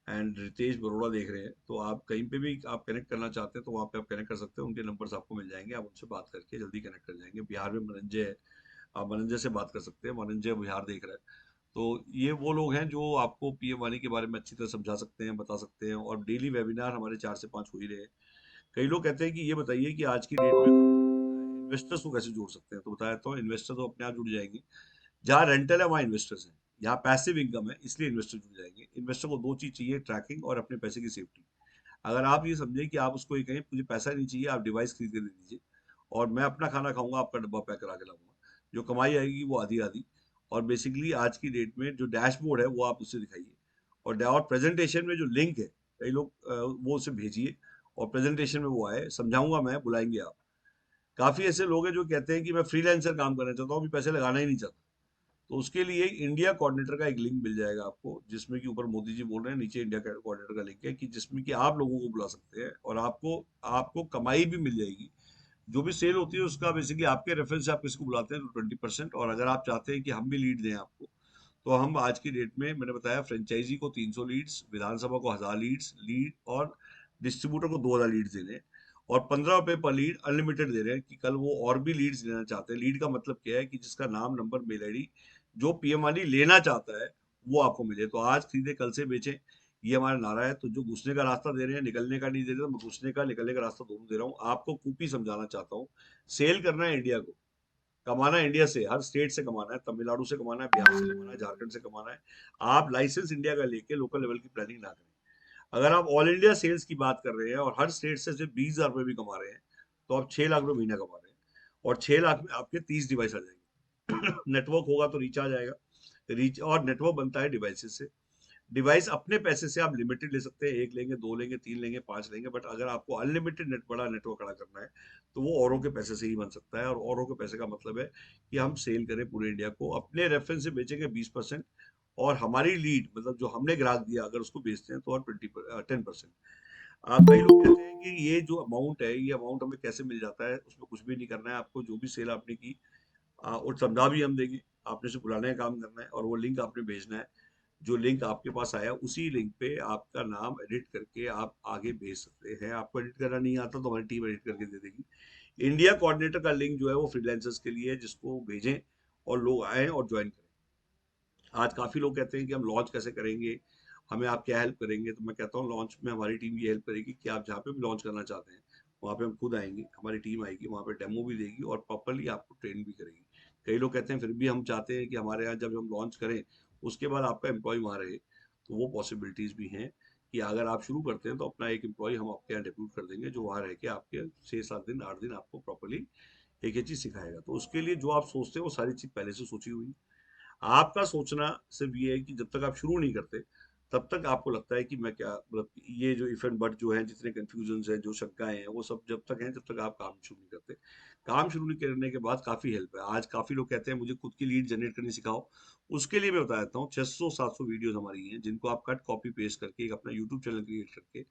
एंड रितेश बरोड़ा देख रहे हैं। तो आप कहीं पे भी आप कनेक्ट करना चाहते हैं तो वहाँ पे आप कनेक्ट कर सकते हैं, उनके नंबर्स आपको मिल जाएंगे, आप उनसे बात करके जल्दी कनेक्ट कर जाएंगे। बिहार में मनंजय है, आप मनंजय से बात कर सकते हैं, मनंजय बिहार देख रहा है। तो ये वो लोग हैं जो आपको पीएम वानी के बारे में अच्छी तरह समझा सकते हैं, बता सकते हैं, और डेली वेबिनार हमारे 4 से 5 हो ही रहे हैं। कई लोग कहते हैं कि ये बताइए कि आज की डेट में इन्वेस्टर्स को कैसे जोड़ सकते हैं, तो बताया तो इन्वेस्टर तो अपने आप जुड़ जाएंगे। जहाँ रेंटल है वहाँ इन्वेस्टर्स हैं, यहाँ पैसिव इनकम है इसलिए इन्वेस्टर जुड़ जाएंगे। इन्वेस्टर को दो चीज चाहिए, ट्रैकिंग और अपने पैसे की सेफ्टी। अगर आप ये समझें कि आप उसको ये कहें मुझे पैसा नहीं चाहिए, आप डिवाइस खरीद के दे दीजिए और मैं अपना खाना खाऊंगा, आपका डब्बा पैक करा के लाऊंगा, जो कमाई आएगी वो आधी आधी। और बेसिकली आज की डेट में जो डैशबोर्ड है वो आप उससे दिखाइए, और प्रेजेंटेशन में जो लिंक है, कई लोग वो उसे भेजिए और प्रेजेंटेशन में वो आए, समझाऊंगा मैं, बुलाएंगे आप। काफी ऐसे लोग हैं जो कहते हैं कि मैं फ्रीलांसर काम करना चाहता हूँ, अभी पैसे लगाना ही नहीं चाहता, तो उसके लिए इंडिया कोऑर्डिनेटर का एक लिंक मिल जाएगा आपको, जिसमें कि ऊपर मोदी जी बोल रहे हैं, नीचे इंडिया कोऑर्डिनेटर का लिंक है, कि जिसमें कि आप लोगों को बुला सकते हैं और आपको आपको कमाई भी मिल जाएगी। जो भी सेल होती है उसका बेसिकली आपके रेफरेंस से आप किसको बुलाते हैं तो 20%। और अगर आप चाहते हैं कि हम भी लीड दें आपको, तो हम आज की डेट में, मैंने बताया, फ्रेंचाइजी को 300 लीड्स, विधानसभा को 1000 लीड, और डिस्ट्रीब्यूटर को 2000 लीड्स दे रहे हैं, और 15 रुपए पर लीड अनलिमिटेड दे रहे हैं, कि कल वो और भी लीड्स लेना चाहते हैं। लीड का मतलब क्या है कि जिसका नाम, नंबर, मेल आईडी जो पीएम वानी लेना चाहता है वो आपको मिले। तो आज खरीदे कल से बेचें, ये हमारा नारा है। तो जो घुसने का रास्ता दे रहे हैं, निकलने का नहीं दे रहे, तो मैं घुसने का निकलने का रास्ता दोनों दे रहा हूँ। आपको कूपी समझाना चाहता हूँ, सेल करना है इंडिया को, कमाना है इंडिया से, हर स्टेट से कमाना है, तमिलनाडु से कमाना है, बिहार से कमाना है, झारखंड से कमाना है। आप लाइसेंस इंडिया का लेके लोकल लेवल की प्लानिंग ना करें। अगर आप ऑल इंडिया सेल्स की बात कर रहे हैं और हर स्टेट से सिर्फ 20,000 रुपए भी कमा रहे हैं, तो आप 6 लाख रुपए महीना कमा रहे हैं, और 6 लाख में आपके 30 डिवाइस आ जाएंगे। नेटवर्क होगा तो रिचार्ज आएगा, रीच और नेटवर्क बनता है डिवाइसेस से। डिवाइस अपने पैसे से आप लिमिटेड ले सकते हैं, 1 लेंगे, 2 लेंगे, 3 लेंगे, 5 लेंगे, बट अगर आपको अनलिमिटेड बड़ा नेटवर्क खड़ा करना है तो वो औरों के पैसे से ही बन सकता है। और औरों के पैसे का मतलब है कि हम सेल करें पूरे इंडिया को, अपने रेफरेंस से बेचेंगे 20%, और हमारी लीड मतलब जो हमने ग्राहक दिया अगर उसको बेचते हैं तो और 10%। आप कई लोग कहते हैं कि ये जो अमाउंट है, ये अमाउंट हमें कैसे मिल जाता है, उसमें कुछ भी नहीं करना है आपको। जो भी सेल आपने की और समझा भी हम देंगे, आपने सिर्फ बुलाने का काम करना है और वो लिंक आपने भेजना है। जो लिंक आपके पास आया उसी लिंक पे आपका नाम एडिट करके आप आगे भेज सकते हैं। आपको एडिट करना नहीं आता तो हमारी टीम एडिट करके दे देगी। इंडिया कोऑर्डिनेटर का लिंक जो है वो फ्रीलांसर्स के लिए है, जिसको भेजें और लोग आए और ज्वाइन करें। आज काफी लोग कहते हैं कि हम लॉन्च कैसे करेंगे, हमें आप क्या हेल्प करेंगे, तो मैं कहता हूँ लॉन्च में हमारी टीम ये हेल्प करेगी कि आप जहाँ पे भी लॉन्च करना चाहते हैं वहाँ पे हम खुद आएंगे, हमारी टीम आएगी, वहाँ पे डेमो भी देगी और प्रॉपरली आपको ट्रेन भी करेगी। कई लोग कहते हैं फिर भी हम चाहते हैं कि हमारे यहाँ जब हम लॉन्च करें उसके बाद आपका एम्प्लॉय वहाँ रहे, तो वो पॉसिबिलिटीज भी हैं कि अगर आप शुरू करते हैं तो अपना एक एम्प्लॉय हम आपके यहाँ डेप्यूट कर देंगे, जो वहाँ रह के आपके 6-7 दिन 8 दिन आपको प्रॉपरली एक एक चीज सिखाएगा। तो उसके लिए जो आप सोचते हैं वो सारी चीज पहले से सोची हुई है। आपका सोचना सिर्फ ये है कि जब तक आप शुरू नहीं करते तब तक आपको लगता है कि मैं क्या, मतलब ये जो इफ एंड बट जो है, जितने कंफ्यूजन हैं, जो शंकाएं हैं, वो सब जब तक हैं जब तक आप काम शुरू नहीं करते। काम शुरू नहीं करने के बाद काफी हेल्प है। आज काफी लोग कहते हैं मुझे खुद की लीड जनरेट करनी सिखाओ। उसके लिए मैं बता देता हूँ, 600-700 वीडियोस हमारी हैं जिनको आप कट कॉपी पेस्ट करके एक अपना यूट्यूब चैनल क्रिएट करके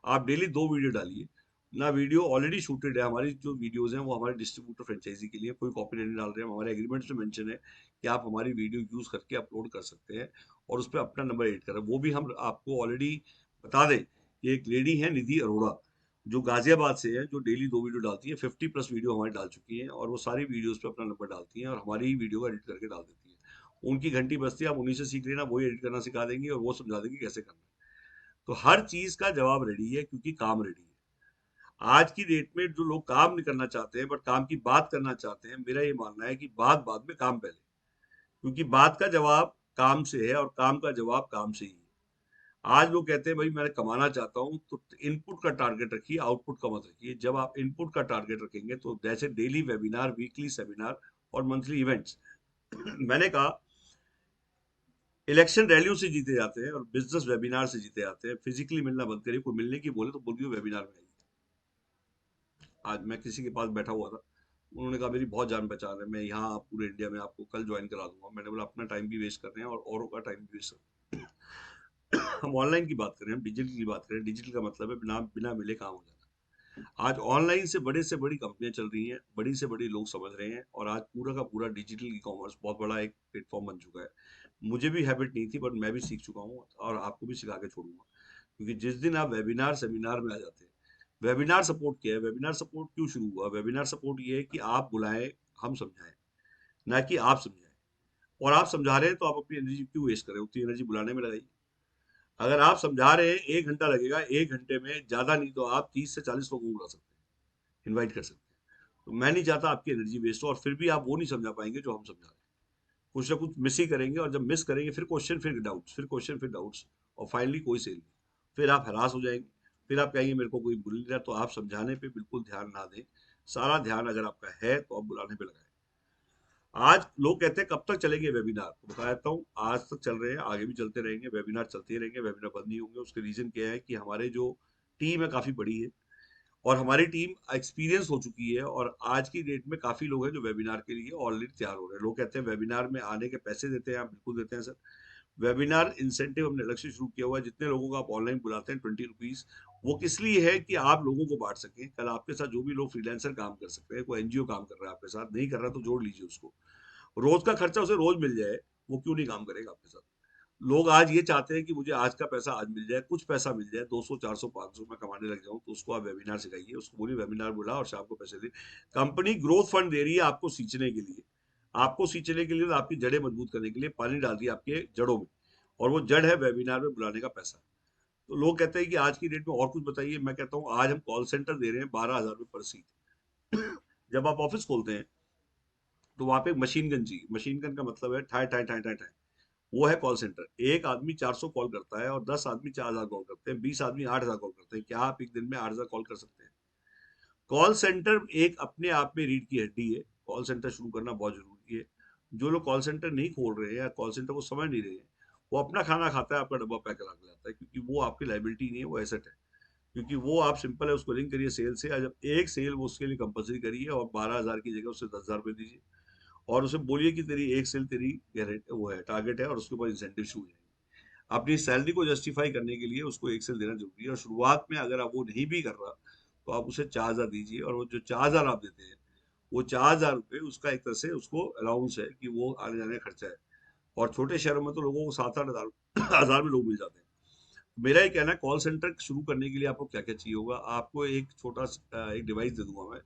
आप डेली 2 वीडियो डालिए ना। वीडियो ऑलरेडी शूटेड है, हमारी जो वीडियोस हैं वो हमारे डिस्ट्रीब्यूटर फ्रेंचाइजी के लिए, कोई कॉपी नहीं डाल रहे हैं। हमारे एग्रीमेंट्स में मेंशन है कि आप हमारी वीडियो यूज करके अपलोड कर सकते हैं और उस पर अपना नंबर एड करें। वो भी हम आपको ऑलरेडी बता दें कि एक लेडी है निधि अरोड़ा, जो गाजियाबाद से है, जो डेली 2 वीडियो डालती है, 50+ वीडियो हमारी डाल चुकी हैं और वो सारी वीडियोस पे अपना नंबर डालती हैं और हमारी ही वीडियो को एडिट करके डाल देती है। उनकी घंटी बजती है, आप उन्हीं से सीख लेना, वही एडिट करना सिखा देंगे और वो समझा देंगे कैसे करना है। तो हर चीज का जवाब रेडी है क्योंकि काम रेडी है। आज की डेट में जो लोग काम नहीं करना चाहते हैं बट काम की बात करना चाहते हैं, मेरा ये मानना है कि बात बाद में, काम पहले। क्योंकि बात का जवाब काम से है और काम का जवाब काम से ही है। आज लोग कहते हैं भाई मैं कमाना चाहता हूं, तो इनपुट का टारगेट रखिए, आउटपुट का मत रखिए। जब आप इनपुट का टारगेट रखेंगे तो जैसे डेली वेबिनार, वीकली सेमिनार और मंथली इवेंट्स मैंने कहा इलेक्शन रैलियों से जीते जाते हैं और बिजनेस वेबिनार से जीते जाते हैं। फिजिकली मिलना बंद करिए। कोई मिलने की बोले तो बोलिए वेबिनार में आइए। आज मैं किसी के पास बैठा हुआ था, उन्होंने कहा मेरी बहुत जान पहचान है, मैं यहाँ पूरे इंडिया में आपको कल ज्वाइन करा दूंगा। मैंने बोला अपना टाइम भी वेस्ट कर रहे हैं और औरों का टाइम भी वेस्ट कर रहे हैं। हम ऑनलाइन की बात करें, हम डिजिटल की बात करें, डिजिटल का मतलब है बिना बिना मिले काम हो जाता है। आज ऑनलाइन से बड़ी कंपनियां चल रही हैं, बड़ी से बड़ी लोग समझ रहे हैं और आज पूरा का पूरा डिजिटल ई कॉमर्स बहुत बड़ा एक प्लेटफॉर्म बन चुका है। मुझे भी हैबिट नहीं थी बट मैं भी सीख चुका हूँ और आपको भी सिखा के छोड़ूंगा। क्योंकि जिस दिन आप वेबिनार सेमिनार में आ जाते हैं, वेबिनार सपोर्ट क्या है, वेबिनार सपोर्ट क्यों शुरू हुआ, वेबिनार सपोर्ट ये है कि आप बुलाएं, हम समझाएं, ना कि आप समझाएं। और आप समझा रहे हैं तो आप अपनी एनर्जी क्यों वेस्ट करें, उतनी एनर्जी बुलाने में लगाइए। अगर आप समझा रहे हैं 1 घंटा लगेगा, 1 घंटे में ज्यादा नहीं तो आप 30 से 40 लोगों को बुला सकते हैं, इन्वाइट कर सकते हैं। तो मैं नहीं चाहता आपकी एनर्जी वेस्ट हो और फिर भी आप वो नहीं समझा पाएंगे जो हम समझा रहे हैं। कुछ ना कुछ मिस ही करेंगे और जब मिस करेंगे फिर क्वेश्चन फिर डाउट्स, फिर क्वेश्चन फिर डाउट्स और फाइनली कोई सेल नहीं। फिर आप हरास हो जाएंगे, फिर आप कहेंगे मेरे को कोई बुल नहीं रहा। तो आप समझाने पे बिल्कुल ध्यान ना दें, सारा ध्यान अगर आपका है तो आप बुलाने पे लगाएं। आज लोग कहते हैं कब तक चलेंगे वेबिनार, तो बता देता हूँ आज तक चल रहे हैं, आगे भी चलते रहेंगे। वेबिनार चलते ही रहेंगे, वेबिनार बंद नहीं होंगे। उसके रीजन क्या है कि हमारे जो टीम है काफी बड़ी है और हमारी टीम एक्सपीरियंस हो चुकी है और आज की डेट में काफी लोग हैं जो वेबिनार के लिए ऑलरेडी तैयार हो रहे हैं। लोग कहते हैं वेबिनार में आने के पैसे देते हैं, आप बिल्कुल देते हैं सर। वेबिनार इंसेंटिव हमने अलग से शुरू किया हुआ है। जितने लोगों को आप ऑनलाइन बुलाते हैं 20 रुपीज, वो किस लिए है कि आप लोगों को बांट सकें। कल आपके साथ जो भी लोग फ्रीलांसर काम कर सकते हैं, कोई एनजीओ काम कर रहा है आपके साथ, नहीं कर रहा तो जोड़ लीजिए उसको, रोज का खर्चा उसे रोज मिल जाए, वो क्यों नहीं काम करेगा आपके साथ। लोग आज ये चाहते हैं कि मुझे आज का पैसा आज मिल जाए, कुछ पैसा मिल जाए, 200 400 500 में कमाने लग जाऊं। तो उसको आप वेबिनार सिखाइए, उसको बोलिए वेबिनार बुला और शाम को पैसे दे। कंपनी ग्रोथ फंड दे रही है आपको सींचने के लिए, आपको सींचने के लिए, तो आपकी जड़ें मजबूत करने के लिए पानी डाल दिया आपके जड़ों में, और वो जड़ है वेबिनार में बुलाने का पैसा। तो लोग कहते हैं कि आज की डेट में और कुछ बताइए। मैं कहता हूँ आज हम कॉल सेंटर दे रहे हैं 12,000 रुपये पर सीट। जब आप ऑफिस खोलते हैं तो वहां पे मशीन गन चाहिए। मशीन गन का मतलब है ठाए ठाए ठाए ठाए ठाए, वो है कॉल सेंटर। एक आदमी 400 कॉल करता है और 10 आदमी 4000 कॉल करते हैं, 20 आदमी 8000 कॉल करते हैं। क्या आप एक दिन में 8000 कॉल कर सकते हैं? कॉल सेंटर एक अपने आप में रीढ़ की हड्डी है। कॉल सेंटर शुरू करना बहुत जरूरी है। जो लोग कॉल सेंटर नहीं खोल रहे हैं या कॉल सेंटर को समझ नहीं रहे हैं, वो अपना खाना खाता है, आपका डब्बा पैक करा के लाता है, क्योंकि वो आपकी लाइबिलिटी नहीं है, वो एसेट है। क्योंकि वो आप सिंपल है, उसको लिंक करिए सेल से। जब एक सेल वो उसके लिए कंपलसरी करिए और 12,000 की जगह उससे 10,000 रुपये दीजिए और उसे बोलिए कि तेरी एक सेल तेरी गारंटी वो है, टारगेट है, और उसके ऊपर इंसेंटिव शुरू है। अपनी सैलरी को जस्टिफाई करने के लिए उसको एक सेल देना जरूरी है। और शुरुआत में अगर आप वो नहीं भी कर रहा तो आप उसे 4,000 दीजिए, और वो जो 4,000 आप देते हैं, वो 4,000 रुपये उसका एक तरह से उसको अलाउंस है कि वो आने जाने का खर्चा है। और छोटे शहरों में तो लोगों को 7-8 हजार में लोग मिल जाते हैं। मेरा ये कहना है, कॉल सेंटर शुरू करने के लिए आपको क्या क्या चाहिए होगा। आपको एक छोटा एक डिवाइस दे दूंगा मैं,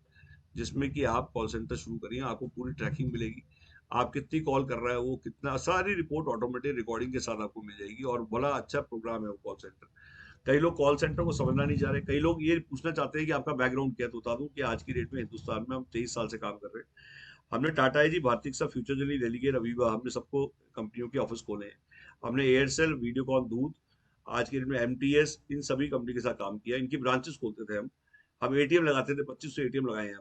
जिसमें कि आप कॉल सेंटर शुरू करिए, आपको पूरी ट्रैकिंग मिलेगी। आप कितनी कॉल कर रहा है, वो कितना, सारी रिपोर्ट ऑटोमेटिक रिकॉर्डिंग के साथ आपको मिल जाएगी। और बड़ा अच्छा प्रोग्राम है वो कॉल सेंटर। कई लोग कॉल सेंटर को समझना नहीं चाह रहे। कई लोग ये पूछना चाहते हैं कि आपका बैकग्राउंड क्या है। तो बता दूं कि आज की डेट में हिंदुस्तान में हम 23 साल से काम कर रहे हैं। हमने टाटा एजी, भारतीय सा, फ्यूचर जर्नी, डेलीगेट, अवीबा, हमने सबको कंपनियों के ऑफिस खोले हैं। हमने एयरसेल, वीडियोकॉन, दूध, आज के डेट में एमटीएस, इन सभी कंपनी के साथ काम किया। इनकी ब्रांचेस खोलते थे हम एटीएम लगाते थे, 2500 एटीएम लगाए हैं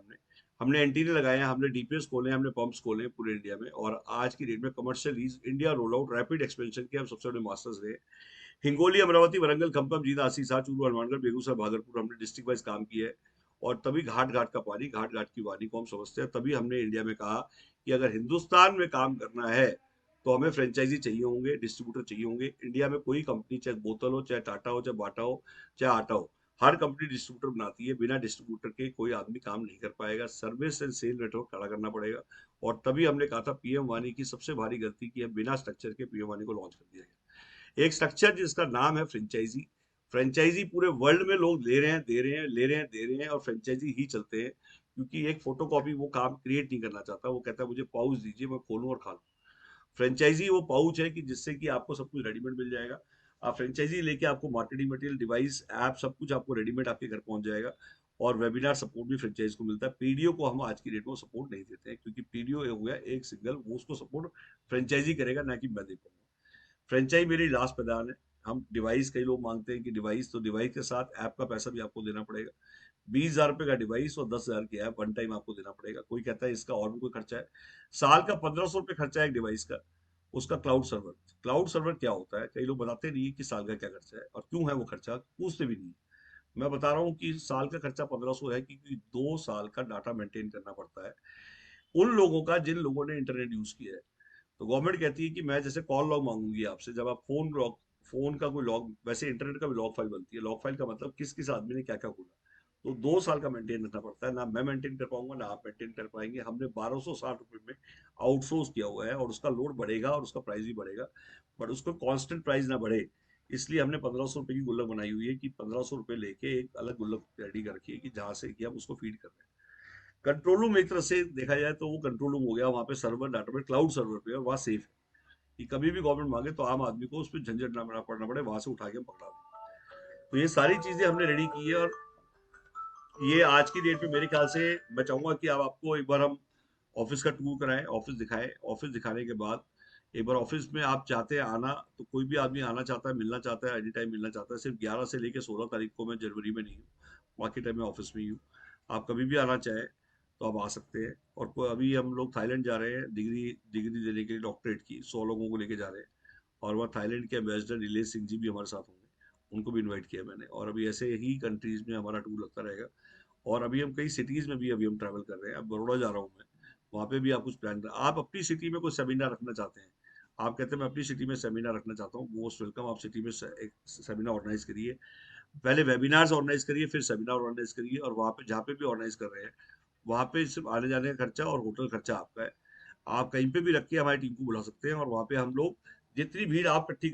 हमने एंटीने लगाए हैं, हमने डीपीएस खोले हैं, हमने पंप्स खोले हैं पूरे इंडिया में। और आज की डेट में commercial lease, India roll out, rapid expansion के हम सबसे बड़े मास्टर्स रहे। हिंगोली, अमरावती, वरंगल, खम्भम, जींद, आसी, साचूरू, हनुमानगढ़, बेगूसराय, भागलपुर, हमने डिस्ट्रिक्ट वाइज काम किया है। और तभी घाट घाट का पानी, घाट घाट की वाणी को हम समझते हैं। तभी हमने इंडिया में कहा कि अगर हिंदुस्तान में काम करना है तो हमें फ्रेंचाइजी चाहिए होंगे, डिस्ट्रीब्यूटर चाहिए होंगे। इंडिया में कोई कंपनी, चाहे बोतल हो, चाहे टाटा हो, चाहे बाटा हो, चाहे आटा हो, हर कंपनी डिस्ट्रीब्यूटर बनाती है। बिना डिस्ट्रीब्यूटर के कोई आदमी काम नहीं कर पाएगा। सर्विस एंड सेल नेटवर्क खड़ा करना पड़ेगा। और तभी हमने कहा था, पीएम वाणी की सबसे भारी गलती की है, बिना स्ट्रक्चर के पीएम वाणी को लॉन्च कर दिया गया। एक स्ट्रक्चर जिसका नाम है फ्रेंचाइजी। फ्रेंचाइजी पूरे वर्ल्ड में लोग ले रहे हैं, दे रहे हैं, ले रहे हैं, दे रहे हैं, और फ्रेंचाइजी ही चलते हैं। क्योंकि एक फोटोकॉपी वो काम क्रिएट नहीं करना चाहता। वो कहता है मुझे पाउच दीजिए, मैं खोलूं और खा लूं। फ्रेंचाइजी वो पाउच है कि जिससे कि आपको सब कुछ रेडीमेड मिल जाएगा। आप फ्रेंचाइजी लेके आपको मार्केटिंग मटेरियल, डिवाइस, ऐप, सब कुछ आपको रेडीमेड आपके घर पहुंच जाएगा। और वेबिनार सपोर्ट भी फ्रेंचाइज को मिलता है। पीडीओ को हम आज की डेट में सपोर्ट नहीं देते हैं, क्योंकि पीडीओ हो गया एक सिंगल, वो उसको सपोर्ट फ्रेंचाइजी करेगा, ना कि मैं दे पाऊंगा। फ्रेंचाइजी मेरी लास्ट प्रदान है। हम डिवाइस, कई लोग मांगते हैं कि डिवाइस, तो डिवाइस के साथ ऐप का पैसा भी आपको देना पड़ेगा। 20,000 रुपए का डिवाइस और 10,000 की ऐप वन टाइम आपको देना पड़ेगा। कोई कहता है इसका और भी कोई खर्चा है। साल का 1,500 रुपये खर्चा है एक डिवाइस का। उसका क्लाउड सर्वर, क्लाउड सर्वर क्या होता है, कई लोग बताते नहीं है कि साल का क्या खर्चा है और क्यों है वो खर्चा, पूछते भी नहीं। मैं बता रहा हूँ कि साल का खर्चा 1,500 है, क्योंकि 2 साल का डाटा मेंटेन करना पड़ता है उन लोगों का जिन लोगों ने इंटरनेट यूज किया है। तो गवर्नमेंट कहती है कि मैं जैसे कॉल लॉग मांगूंगी आपसे, जब आप फोन का कोई लॉग, वैसे इंटरनेट का भी लॉग फाइल बनती है। लॉग फाइल का मतलब किस किस आदमी ने क्या क्या खोला। तो 2 साल का मेंटेन रखना पड़ता है। ना मैं मेंटेन कर पाऊंगा, ना आप मेंटेन कर पाएंगे। हमने 1,260 रुपए में आउटसोर्स किया हुआ है, और उसका लोड बढ़ेगा और उसका प्राइस भी बढ़ेगा। बट उसको कांस्टेंट प्राइस ना बढ़े, इसलिए हमने 1,500 रुपए की गुल्लक बनाई हुई है कि 1,500 रुपए लेके एक अलग गुल्लक रेडी कर रखी है कि जहां से कि हम उसको फीड कर रहे हैं। कंट्रोल रूम एक तरह से देखा जाए तो वो कंट्रोल रूम हो गया। वहां पे सर्वर, डाटाबेस क्लाउड सर्वर पे, और वहाँ सेफ है कि कभी भी गवर्नमेंट मांगे तो आम आदमी को उस पर झंझट ना पड़ना पड़े, वहां से उठा के पकड़ा दे। तो ये सारी चीजें हमने रेडी की है। और ये आज की डेट में मेरे ख्याल से, मैं चाहूंगा कि अब आपको एक बार हम ऑफिस का टूर कराएं, ऑफिस दिखाएं। ऑफिस दिखाने के बाद एक बार ऑफिस में आप चाहते हैं आना, तो कोई भी आदमी आना चाहता है, मिलना चाहता है, एनी टाइम मिलना चाहता है। सिर्फ 11 से लेकर 16 तारीख को मैं जनवरी में नहीं हूँ, बाकी टाइम में ऑफिस में ही हूँ। आप कभी भी आना चाहें तो आप आ सकते हैं। और अभी हम लोग थाईलैंड जा रहे हैं डिग्री डिग्री देने के लिए, डॉक्टरेट की 100 लोगों को लेके जा रहे हैं। और वहाँ थाईलैंड के एम्बेसडर नीलेश सिंह जी भी हमारे साथ होंगे, उनको भी इन्वाइट किया मैंने। और अभी ऐसे ही कंट्रीज में हमारा टूर लगता रहेगा। और अभी हम कई सिटीज में भी अभी हम ट्रैवल कर रहे हैं। अब बड़ौदा जा रहा हूँ मैं, वहाँ पे भी आप कुछ प्लान कर, आप अपनी सिटी में कोई सेमिनार रखना चाहते हैं, आप कहते हैं मैं अपनी सिटी में सेमिनार रखना चाहता हूँ, मोस्ट वेलकम। आप सिटी में एक सेमिनार ऑर्गेनाइज करिए, पहले वेबिनार्स ऑर्गेनाइज करिए, फिर सेमिनार ऑर्गेनाइज करिए। और वहाँ पे जहाँ पे भी ऑर्गेनाइज कर रहे हैं, वहाँ पे सिर्फ आने जाने का खर्चा और होटल खर्चा आपका है। आप कहीं पे भी रख के हमारी टीम को बुला सकते हैं, और वहाँ पे हम लोग जितनी भीड़ आप इकट्ठी करें